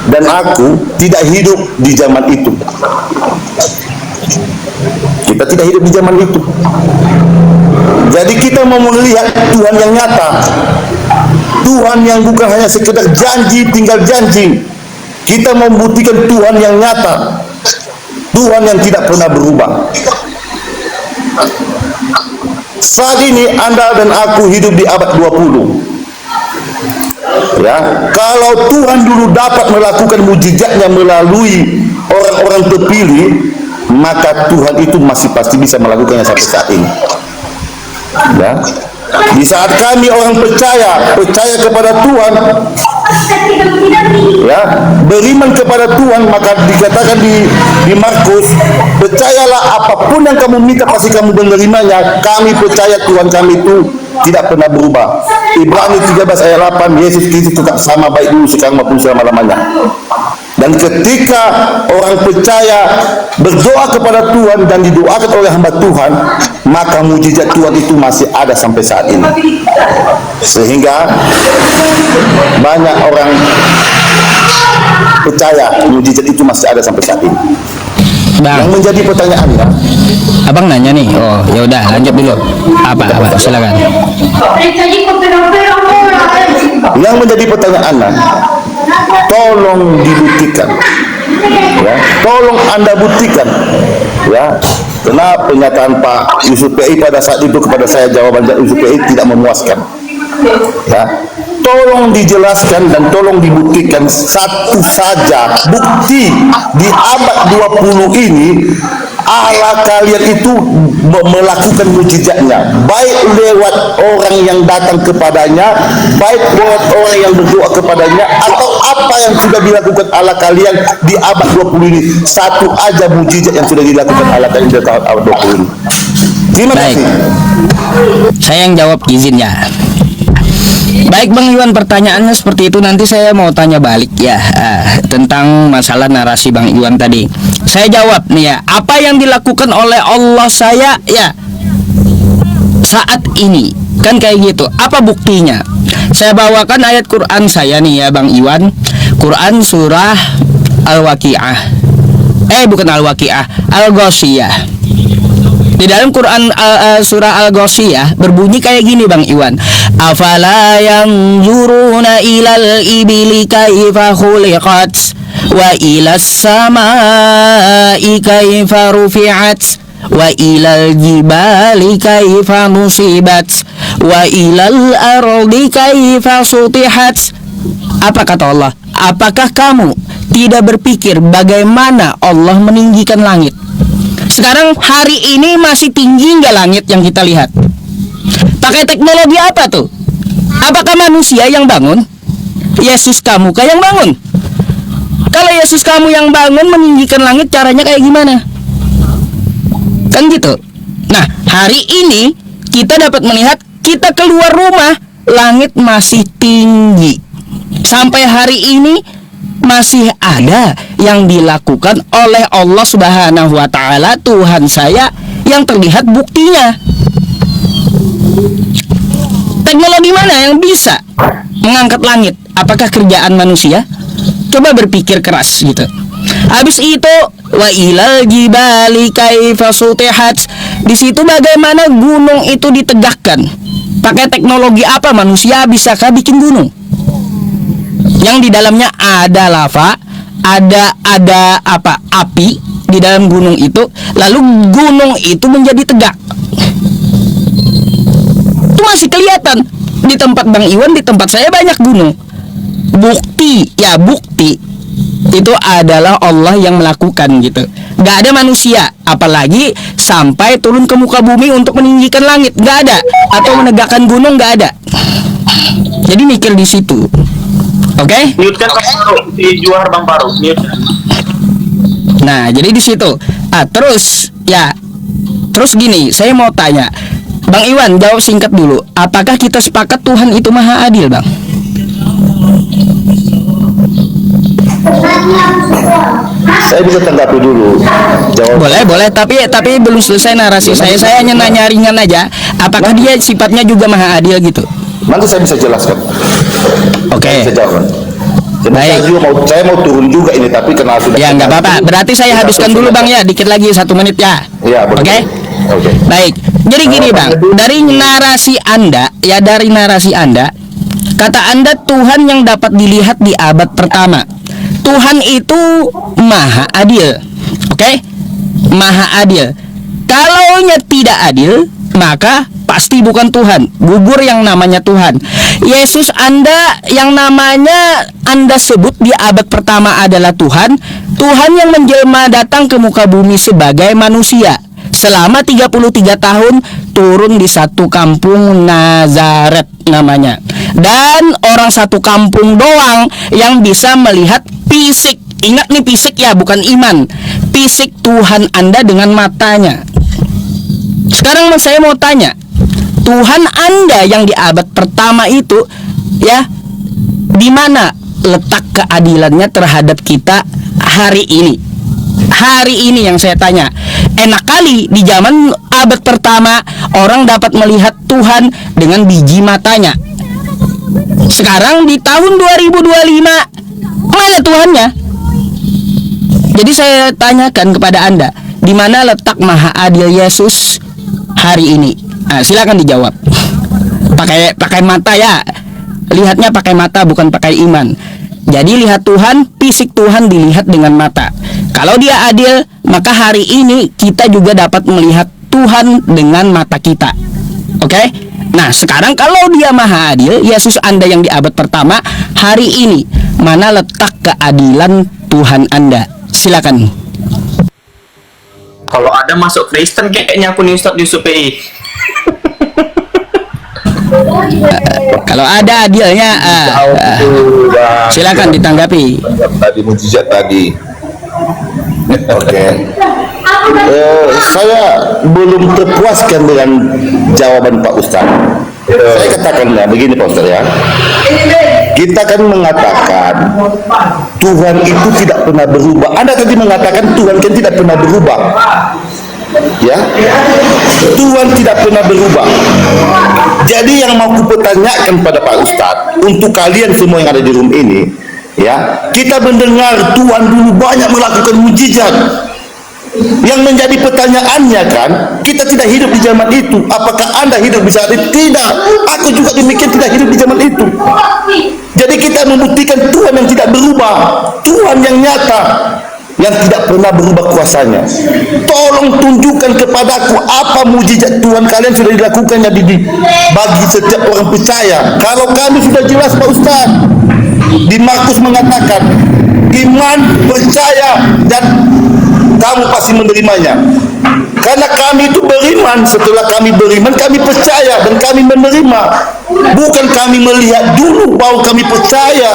dan aku tidak hidup di zaman itu. Kita tidak hidup di zaman itu. Jadi kita mau melihat Tuhan yang nyata, Tuhan yang bukan hanya sekedar janji tinggal janji. Kita mau membuktikan Tuhan yang nyata, Tuhan yang tidak pernah berubah. Saat ini Anda dan aku hidup di abad 20. Ya, kalau Tuhan dulu dapat melakukan mukjizatnya melalui orang-orang terpilih, maka Tuhan itu masih pasti bisa melakukannya sampai saat ini. Ya. Di saat kami orang percaya kepada Tuhan, ya, beriman kepada Tuhan, maka dikatakan di Markus, percayalah apapun yang kamu minta pasti kamu menerimanya. Kami percaya Tuhan kami itu tidak pernah berubah. Ibrani 13 ayat 8, Yesus Kristus tetap sama baik dulu sekarang maupun selama-lamanya. Dan ketika orang percaya berdoa kepada Tuhan dan didoakan oleh hamba Tuhan, maka mukjizat Tuhan itu masih ada sampai saat ini. Sehingga banyak orang percaya mukjizat itu masih ada sampai saat ini. Bang, Yang menjadi pertanyaannya, abang nanya nih. Oh, ya udah lanjut dulu. Apa? Silakan. yang menjadi pertanyaannya, tolong dibuktikan, ya, tolong Anda buktikan, ya, karena pernyataan Pak Yusuf PI pada saat itu kepada saya, jawaban Yusuf PI tidak memuaskan, ya. Tolong dijelaskan dan tolong dibuktikan satu saja bukti di abad 20 ini Allah kalian itu melakukan mukjizatnya, baik lewat orang yang datang kepadanya, baik lewat orang yang berdoa kepadanya, atau apa yang sudah dilakukan Allah kalian di abad 20 ini. Satu aja mukjizat yang sudah dilakukan Allah kalian di abad 20 ini. Terima Baik. kasih. Saya yang jawab izinnya. Baik Bang Iwan, pertanyaannya seperti itu. Nanti saya mau tanya balik ya, tentang masalah narasi Bang Iwan tadi. Saya jawab nih ya, apa yang dilakukan oleh Allah saya ya saat ini, kan kayak gitu. Apa buktinya? Saya bawakan ayat Quran saya nih ya Bang Iwan. Quran surah Al-Waqi'ah. Bukan Al-Waqi'ah, Al-Ghasyiyah. Di dalam Quran surah Al-Ghasyiyah berbunyi kayak gini Bang Iwan. Afala yanzuruna ilal ibili kaifa khuliqat wa ilas samai kaifa rufi'at wa ilal jibali kaifa nusibat wa ilal ardi kaifa sutihat. Apa kata Allah? Apakah kamu tidak berpikir bagaimana Allah meninggikan langit? Sekarang hari ini masih tinggi nggak langit yang kita lihat? Pakai teknologi apa tuh? Apakah manusia yang bangun? Yesus kamu kah yang bangun? Kalau Yesus kamu yang bangun meninggikan langit, caranya kayak gimana? Kan gitu. Nah, hari ini kita dapat melihat, kita keluar rumah, langit masih tinggi. Sampai hari ini masih ada yang dilakukan oleh Allah Subhanahu wa Ta'ala, Tuhan saya, yang terlihat buktinya. Teknologi mana yang bisa mengangkat langit? Apakah kerjaan manusia? Coba berpikir keras gitu. Habis itu wa ilal jibali kaifa sutihat. Di situ bagaimana gunung itu ditegakkan? Pakai teknologi apa manusia bisakah bikin gunung? Yang di dalamnya ada lava, ada apa, api di dalam gunung itu, lalu gunung itu menjadi tegak. Itu masih kelihatan di tempat Bang Iwan, di tempat saya banyak gunung. Bukti itu adalah Allah yang melakukan gitu. Gak ada manusia, apalagi sampai turun ke muka bumi untuk meninggikan langit, gak ada. Atau menegakkan gunung, gak ada. Jadi mikir di situ. Oke? Mute kan Bang Paru, di Juar Bang Paru. Mute. Nah, jadi di situ. Terus gini, saya mau tanya, Bang Iwan, jawab singkat dulu. Apakah kita sepakat Tuhan itu maha adil, Bang? Saya bisa tanggapi dulu. Jawab. Boleh, tapi belum selesai narasi saya. Saya hanya nanya ringan aja. Apakah dia sifatnya juga maha adil gitu? Nanti saya bisa jelaskan. Oke. Saya jawab. Baik. Saya mau turun juga ini, tapi karena sudah. Ya, nggak apa-apa. Berarti saya habiskan dulu, Bang, ya. Dikit lagi, 1 menit ya. Iya, boleh. Oke? Oke. Baik. Jadi gini, Bang. Dari narasi Anda, kata Anda Tuhan yang dapat dilihat di abad pertama. Tuhan itu maha adil. Oke? Maha adil. Kalaunya tidak adil, maka pasti bukan Tuhan. Gugur yang namanya Tuhan. Yesus Anda yang namanya Anda sebut di abad pertama adalah Tuhan. Tuhan yang menjelma datang ke muka bumi sebagai manusia. Selama 33 tahun turun di satu kampung Nazaret namanya. Dan orang satu kampung doang yang bisa melihat fisik. Ingat nih, fisik ya, bukan iman. Fisik Tuhan Anda dengan matanya. Sekarang saya mau tanya, Tuhan Anda yang di abad pertama itu, ya, di mana letak keadilannya terhadap kita hari ini? Hari ini yang saya tanya. Enak kali di zaman abad pertama orang dapat melihat Tuhan dengan biji matanya. Sekarang di tahun 2025, mana Tuhannya? Jadi saya tanyakan kepada Anda, di mana letak maha adil Yesus hari ini? Nah, silakan dijawab. Pakai mata ya. Lihatnya pakai mata, bukan pakai iman. Jadi lihat Tuhan, fisik Tuhan dilihat dengan mata. Kalau dia adil, maka hari ini kita juga dapat melihat Tuhan dengan mata kita. Oke? Nah, sekarang kalau dia maha adil, Yesus Anda yang di abad pertama, hari ini mana letak keadilan Tuhan Anda? Silakan. Kalau ada masuk Kristen kayaknya aku nih Ustadz Yusuf PI. Kalau ada adilnya, silakan ditanggapi. Tadi mujizat tadi. Oke. Saya belum terpuaskan dengan jawaban Pak Ustadz. Saya katakannya begini, Pak Ustadz, ya. Kita kan mengatakan Tuhan itu tidak pernah berubah. Anda tadi mengatakan Tuhan kan tidak pernah berubah. Ya, Tuhan tidak pernah berubah. Jadi yang mau kupertanyakan pada Pak Ustadz, untuk kalian semua yang ada di room ini, ya, kita mendengar Tuhan dulu banyak melakukan mujizat. Yang menjadi pertanyaannya kan, kita tidak hidup di zaman itu. Apakah Anda hidup di saat itu? Tidak. Aku juga demikian tidak hidup di zaman itu. Jadi kita membuktikan Tuhan yang tidak berubah, Tuhan yang nyata, yang tidak pernah berubah kuasanya. Tolong tunjukkan kepadaku apa mujizat Tuhan kalian sudah dilakukannya bagi setiap orang percaya. Kalau kami sudah jelas, Pak Ustaz, di Markus mengatakan iman, percaya, dan kamu pasti menerimanya. Karena kami itu beriman. Setelah kami beriman, kami percaya dan kami menerima. Bukan kami melihat dulu baru kami percaya.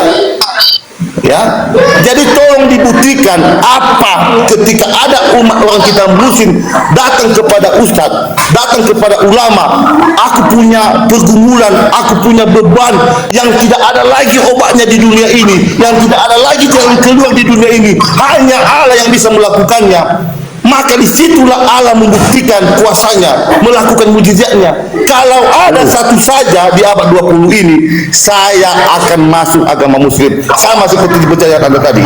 Ya, jadi tolong dibuktikan apa ketika ada umat orang kita muslim datang kepada ustadz, datang kepada ulama, aku punya pergumulan, aku punya beban yang tidak ada lagi obatnya di dunia ini, yang tidak ada lagi jalan keluar di dunia ini, hanya Allah yang bisa melakukannya. Maka disitulah Allah membuktikan kuasanya, melakukan mujizatnya. Kalau ada satu saja di abad 20 ini, saya akan masuk agama muslim, sama seperti dipercaya Anda tadi.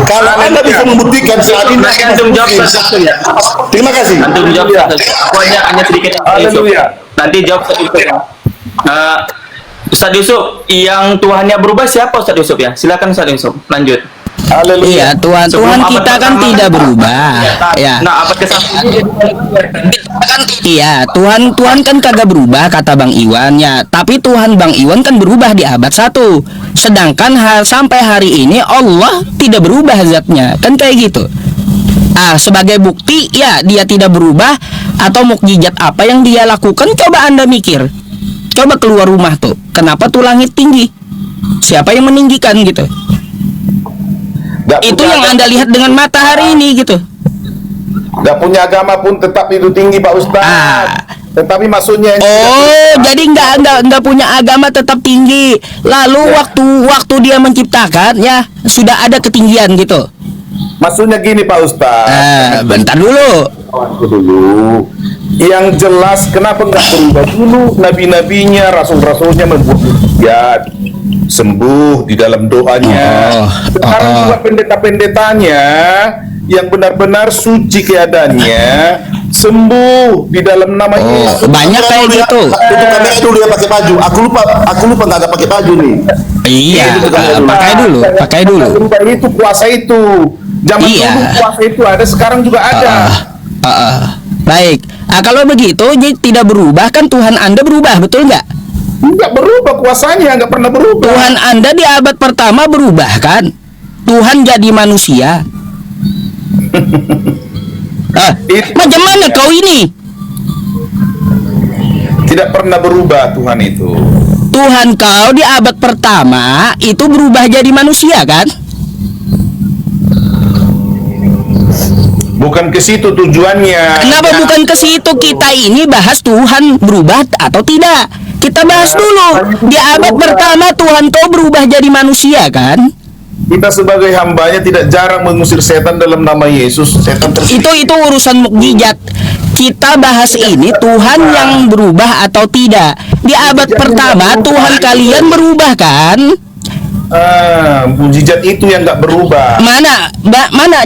Kalau Anda bisa membuktikan saat ini, Antum jawab satu ya. terima kasih. Antum jawab satu. Aku hanya sedikit. Nanti jawab satu ya. Ustadz Yusuf, yang Tuhannya berubah siapa Ustadz Yusuf ya? Silakan Ustadz Yusuf, lanjut. Haleluya. Iya, Tuhan Sebelum abad kita kan pertama tidak berubah. Ya. Nah, abad ke-1 ini Iya, Tuhan kan kagak berubah kata Bang Iwan ya. Tapi Tuhan Bang Iwan kan berubah di abad 1. Sedangkan sampai hari ini Allah tidak berubah zatnya. Kan kayak gitu. Sebagai bukti ya dia tidak berubah atau mukjizat apa yang dia lakukan, coba Anda mikir. Coba keluar rumah tuh. Kenapa tuh langit tinggi? Siapa yang meninggikan gitu? Itu yang Anda lihat dengan mata hari ini gitu. Gak punya agama pun tetap itu tinggi Pak Ustaz. Tetapi maksudnya Jadi nggak punya agama tetap tinggi. Lalu waktu dia menciptakan ya sudah ada ketinggian gitu. maksudnya gini Pak Ustaz. Bentar dulu. Yang jelas kenapa nggak berubah dulu nabi-nabinya, rasul-rasulnya membuat mukjizat, sembuh di dalam doanya. Sekarang juga pendeta-pendetanya yang benar-benar suci keadaannya sembuh di dalam nama Yesus. Banyak kayak gitu. Itu kamera dulu dia pakai baju. Aku lupa nggak ada pakai baju nih. Iya, pakai dulu. Itu kuasa itu. Zaman dulu kuasa itu ada, sekarang juga ada. Baik. Kalau begitu jadi tidak berubah kan Tuhan Anda berubah, betul nggak? Nggak berubah kuasanya, nggak pernah berubah. Tuhan Anda di abad pertama berubah kan? Tuhan jadi manusia. Macam mana kau ini? Tidak pernah berubah Tuhan itu. Tuhan kau di abad pertama itu berubah jadi manusia kan? Bukan ke situ tujuannya. Kenapa bukan ke situ? Kita ini bahas Tuhan berubah atau tidak. Kita bahas dulu. Di abad pertama Tuhan kau berubah jadi manusia kan? Kita sebagai hambanya tidak jarang mengusir setan dalam nama Yesus. Setan Itu urusan mukjizat. Kita bahas ini Tuhan yang berubah atau tidak. Di abad pertama Tuhan kalian berubah kan? Mukjizat itu yang nggak berubah. Mana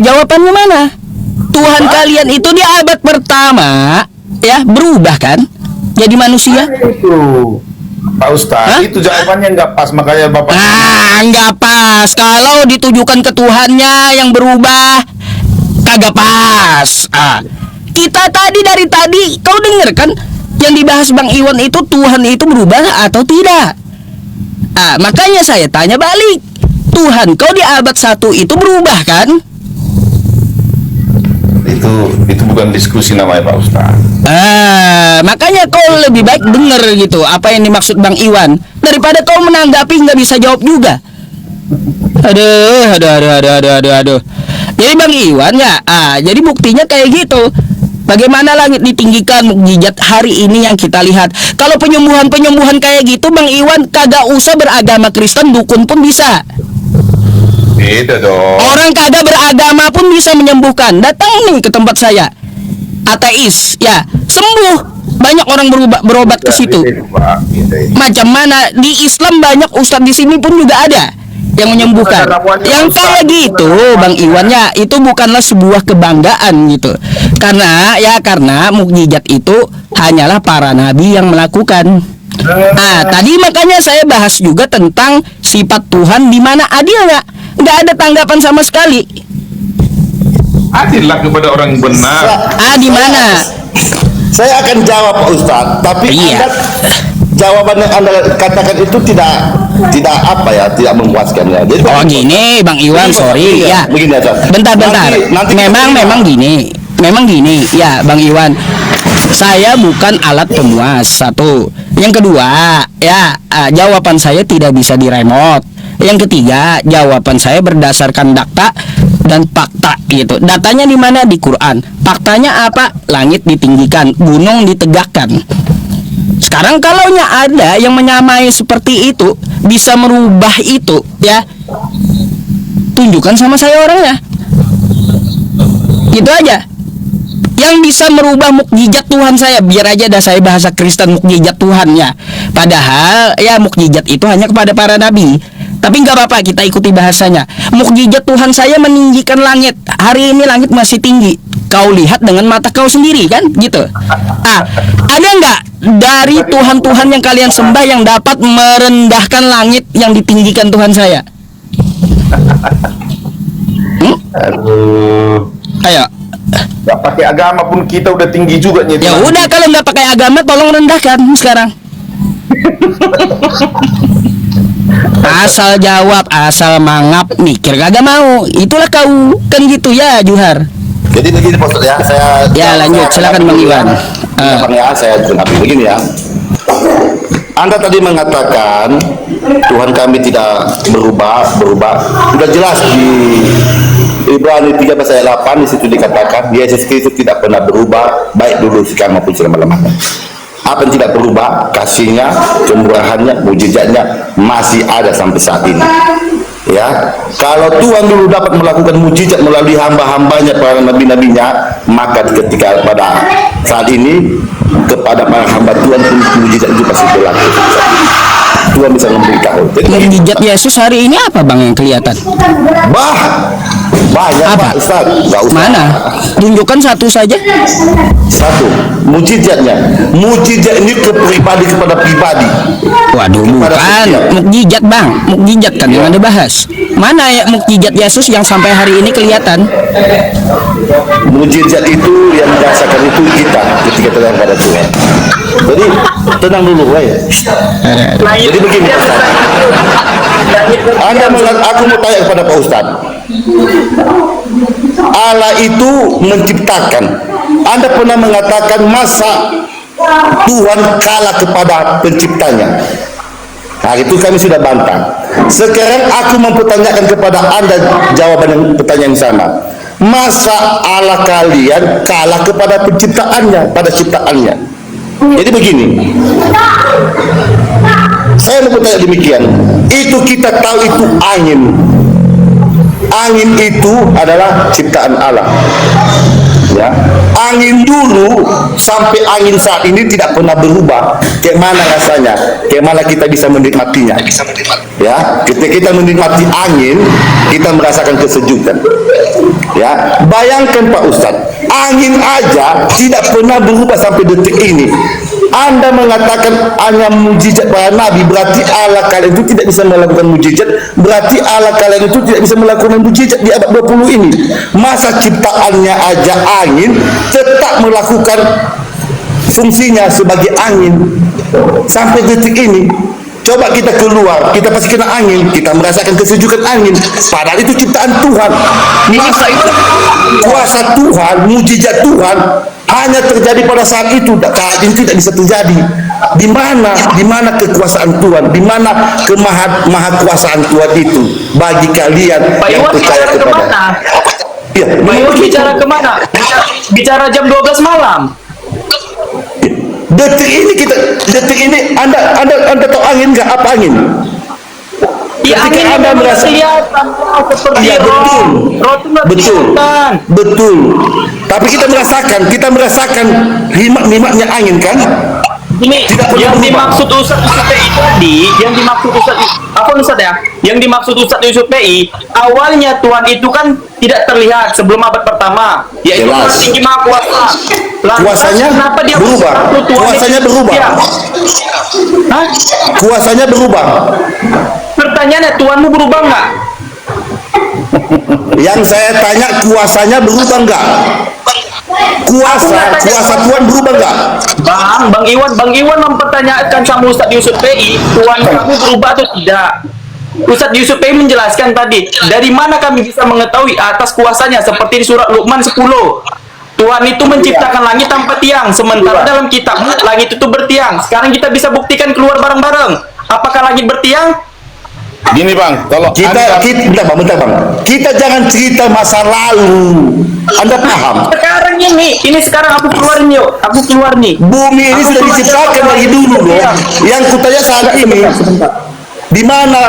jawabannya mana? Tuhan kalian itu di abad pertama ya berubah kan? Jadi manusia? Itu Pak Ustaz, itu jawabannya nggak pas, makanya Bapak. Nggak pas. Kalau ditujukan ke Tuhannya yang berubah, kagak pas. Kita dari tadi kau denger kan? Yang dibahas Bang Iwan itu Tuhan itu berubah atau tidak? Makanya saya tanya balik. Tuhan kau di abad 1 itu berubah kan? Itu bukan diskusi namanya Pak Ustaz. Makanya kau lebih baik denger gitu apa yang dimaksud Bang Iwan daripada kau menanggapi nggak bisa jawab juga. Aduh. Jadi Bang Iwan ya, jadi buktinya kayak gitu. Bagaimana langit ditinggikan, mukjizat hari ini yang kita lihat. Kalau penyembuhan kayak gitu Bang Iwan kagak usah beragama Kristen, dukun pun bisa. Beda dong. Orang kagak beragama pun bisa menyembuhkan. Datang nih ke tempat saya, ateis ya sembuh. Banyak orang berobat ke situ. Macam mana di Islam banyak ustadz di sini pun juga ada yang menyembuhkan. Yang kayak gitu Bang Iwan ya, itu bukanlah sebuah kebanggaan gitu. Karena mukjizat itu hanyalah para nabi yang melakukan. Tadi makanya saya bahas juga tentang sifat Tuhan di mana adil nggak ada tanggapan sama sekali. Adillah kepada orang yang benar. Di mana? Saya akan jawab Pak Ustaz, tapi jawaban yang Anda katakan itu tidak memuaskan ya. Jadi, gini Bang Iwan, sorry ya. Begini aja. Bentar. Nanti memang gini ya Bang Iwan. Saya bukan alat pemuas, satu. Yang kedua ya, jawaban saya tidak bisa diremot. Yang ketiga, jawaban saya berdasarkan data dan fakta gitu. Datanya di mana? Di Quran. Faktanya apa? Langit ditinggikan, gunung ditegakkan. Sekarang kalaunya ada yang menyamai seperti itu, bisa merubah itu ya, tunjukkan sama saya orangnya. Gitu aja. Yang bisa merubah mukjizat Tuhan saya, biar aja dah saya bahasa Kristen mukjizat Tuhan ya. Padahal ya mukjizat itu hanya kepada para nabi. Tapi nggak apa-apa, kita ikuti bahasanya. Mukjizat Tuhan saya meninggikan langit. Hari ini langit masih tinggi. Kau lihat dengan mata kau sendiri kan, gitu. Ada nggak dari Tuhan-Tuhan yang kalian sembah yang dapat merendahkan langit yang ditinggikan Tuhan saya? Aduh. Ayo. Gak pakai agama pun kita udah tinggi juga nih. Ya udah, kalau nggak pakai agama tolong rendahkan sekarang. Asal jawab, asal mangap, mikir kagak mau. Itulah kau kan gitu ya, Juhar. Jadi begini Pak Ustaz ya, Ya, lanjut, silakan Bang Iwan. Bang ya, saya tanggapi begini ya. Anda tadi mengatakan Tuhan kami tidak berubah. Sudah jelas di Ibrani 13 ayat 8 di situ dikatakan Yesus Kristus tidak pernah berubah, baik dulu sekarang maupun selama-lamanya. Apa yang tidak berubah? Kasihnya, kemurahannya, mujizatnya masih ada sampai saat ini. Ya, kalau Tuhan dulu dapat melakukan mujizat melalui hamba-hambanya, para nabi-nabinya, maka ketika pada saat ini kepada para hamba Tuhan pun mujizat itu pasti berlaku. Tuhan bisa memberitahu. Jadi, Mujizat Yesus hari ini apa Bang yang kelihatan? banyak Apa? Pak Ustaz. Nggak usah. Mana? Tunjukkan satu saja. Satu, mujizatnya. Mujizat ini pribadi kepada pribadi. Waduh, Kepada bukan setiap. mukjizat Bang, mukjizat kan yang Anda bahas. Mana ya mukjizat Yesus yang sampai hari ini kelihatan? Mujizat itu yang dirasakan itu kita ketika tenang pada Tuhan. Jadi tenang dulu, ya. Jadi begini, Pak Ustaz. Aku mau tanya kepada Pak Ustaz. Allah itu menciptakan. Anda pernah mengatakan masa Tuhan kalah kepada penciptanya? Nah, itu kami sudah bantah. Sekarang aku mempertanyakan kepada Anda jawaban pertanyaan yang sama. Masa Allah kalian kalah kepada penciptaannya, pada ciptaannya? Jadi begini, saya mau bertanya demikian. Itu kita tahu itu angin. Angin itu adalah ciptaan Allah. Ya, angin dulu sampai angin saat ini tidak pernah berubah. Kayak mana rasanya? Kayak mana kita bisa menikmatinya? Ya, ketika kita menikmati angin, kita merasakan kesejukan. Ya, bayangkan Pak Ustadz, angin aja tidak pernah berubah sampai detik ini. Anda mengatakan hanya mujizat para nabi, berarti Allah kalian itu tidak bisa melakukan mujizat, berarti Allah kalian itu tidak bisa melakukan mujizat di abad 20 ini. Masa ciptaannya aja angin tetap melakukan fungsinya sebagai angin sampai detik ini. Coba kita keluar, kita pasti kena angin, kita merasakan kesejukan angin, padahal itu ciptaan Tuhan. Masa itu kuasa Tuhan, mujizat Tuhan hanya terjadi pada saat itu, saat ini tidak bisa terjadi. Di mana kekuasaan Tuhan, di mana kemahakuasaan Tuhan itu bagi kalian Pak yang Iwan percaya bicara kepada. kemana? Ya, Pak Iwan bicara kemana? Bicara jam 12 malam. detik ini Anda tahu angin nggak? Apa angin? Ya, Ketika angin Anda memang merasa kelihatan seperti iya betul, roh itu nggak kelihatan. betul. Tapi kita merasakan nikmatnya angin kan? Ini Tidak pernah yang berubah. dimaksud Ustaz Yusuf PI tadi, yang dimaksud Ustaz apa Ustaz ya? Yang dimaksud Ustaz Yusuf PI, awalnya Tuhan itu kan tidak terlihat sebelum abad pertama, yaitu Jelas. tinggi maha kuasa. Lantas Kuasanya kenapa dia berubah. bersatu Tuhan Kuasanya itu? berubah. Ya. Hah? Kuasanya berubah. Pertanyaannya, Tuhanmu berubah nggak? Yang saya tanya, kuasanya berubah nggak? Kuasa Tuhan berubah nggak? Bang Iwan mempertanyakan sama Ustaz Yusuf PI, Tuhan kamu berubah atau tidak? Ustaz Yusuf PI menjelaskan tadi, dari mana kami bisa mengetahui atas kuasanya, seperti di surat Luqman 10. Tuhan itu menciptakan langit tanpa tiang, sementara dalam kitabmu langit itu bertiang. Sekarang kita bisa buktikan keluar bareng-bareng. Apakah langit bertiang? Gini Bang, kalau Bentar bang. Kita jangan cerita masa lalu. Anda paham? Sekarang ini sekarang aku keluarin yuk. Aku keluar nih. Bumi ini Aku sudah keluar diciptakan dari dari dulu loh. Yang kutanya saat ini, di mana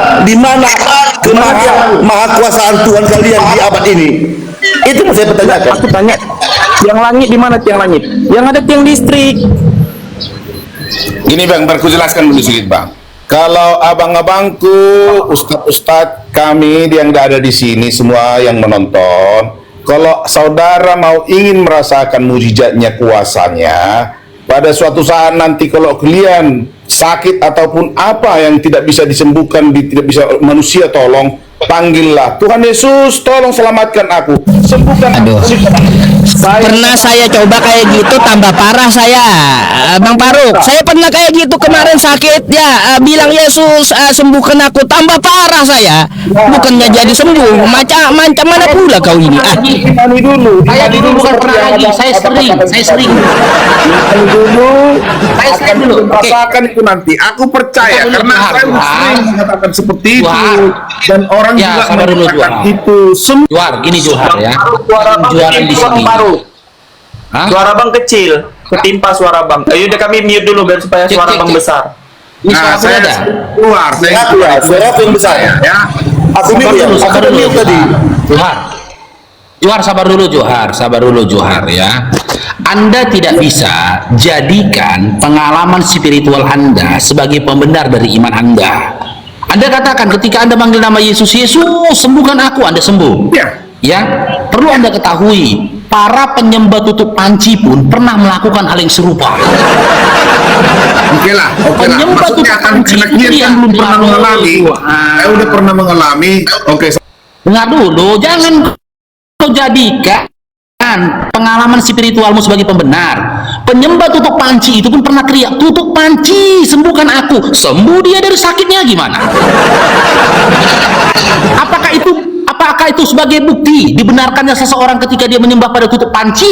kemahakuasaan Tuhan kalian di abad ini? Itu yang saya pertanyakan. Aku tanya, tiang langit di mana tiang langit? Yang ada tiang listrik. Gini Bang, aku jelaskan dulu sedikit Bang. Kalau abang-abangku, ustadz-ustadz kami yang ada di sini semua yang menonton, kalau saudara mau ingin merasakan mujizatnya, kuasanya, pada suatu saat nanti kalau kalian sakit ataupun apa yang tidak bisa disembuhkan, tidak bisa manusia tolong, panggillah Tuhan Yesus, tolong selamatkan aku, sembuhkan Aduh. aku. Pernah saya coba kayak gitu, tambah parah saya, Bang Faruk. Saya pernah kayak gitu kemarin sakit ya, bilang Yesus sembuhkan aku, tambah parah saya. Bukannya jadi sembuh, macam mana pula kau ini? Imani dulu, Saya imani dulu bukan pernah seperti lagi, yang saya sering. imani dulu, Saya akan sering dulu. Oke. merasakan itu nanti. Aku percaya Sabar dulu, karena Tuhan. saya sering mengatakan seperti itu, Tuhan. dan orang Ya, juga sabar dulu, mengatakan Tuhan. itu. Johar, gini Johar ya. Suara bang Jualan di ketimpa, sini. Bang Faruk. Hah? Suara bang kecil, ketimpa suara bang. Ayo udah kami mute dulu biar supaya Cek, suara cek, bang cek. besar. Ini Nah, suara aku saya ada. keluar, saya Aku ya, suara aku yang besar. ya. Aku mute ya, aku udah mute tadi. Johar, sabar dulu Johar ya. Anda tidak bisa jadikan pengalaman spiritual Anda sebagai pembenar dari iman Anda. Anda katakan ketika Anda manggil nama Yesus, Yesus sembuhkan aku, Anda sembuh. Ya. Ya, perlu Anda ketahui, para penyembah tutup panci pun pernah melakukan hal yang serupa. Oke lah. Penyembah Maksudnya tukang kan kunci karena itu dia yang kan belum pernah tahu. mengalami. Saya udah pernah mengalami. Oke. Dengar dulu, jangan kau jadikan pengalaman spiritualmu sebagai pembenar. Penyembah tutup panci itu pun pernah teriak, tutup panci, sembuhkan aku. Sembuh dia dari sakitnya gimana? Apakah itu sebagai bukti dibenarkannya seseorang ketika dia menyembah pada tutup panci?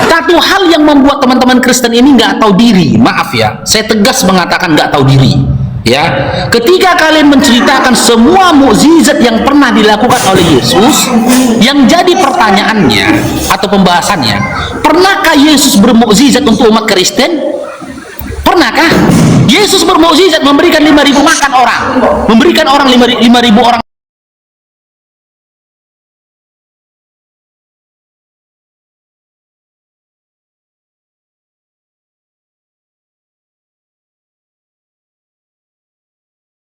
Satu hal yang membuat teman-teman Kristen ini nggak tahu diri, maaf ya, saya tegas mengatakan nggak tahu diri. Ya, ketika kalian menceritakan semua mukjizat yang pernah dilakukan oleh Yesus, yang jadi pertanyaannya atau pembahasannya, pernahkah Yesus bermukjizat untuk umat Kristen? Pernahkah? Yesus bermukjizat memberikan 5.000 makan orang, memberikan orang 5.000 orang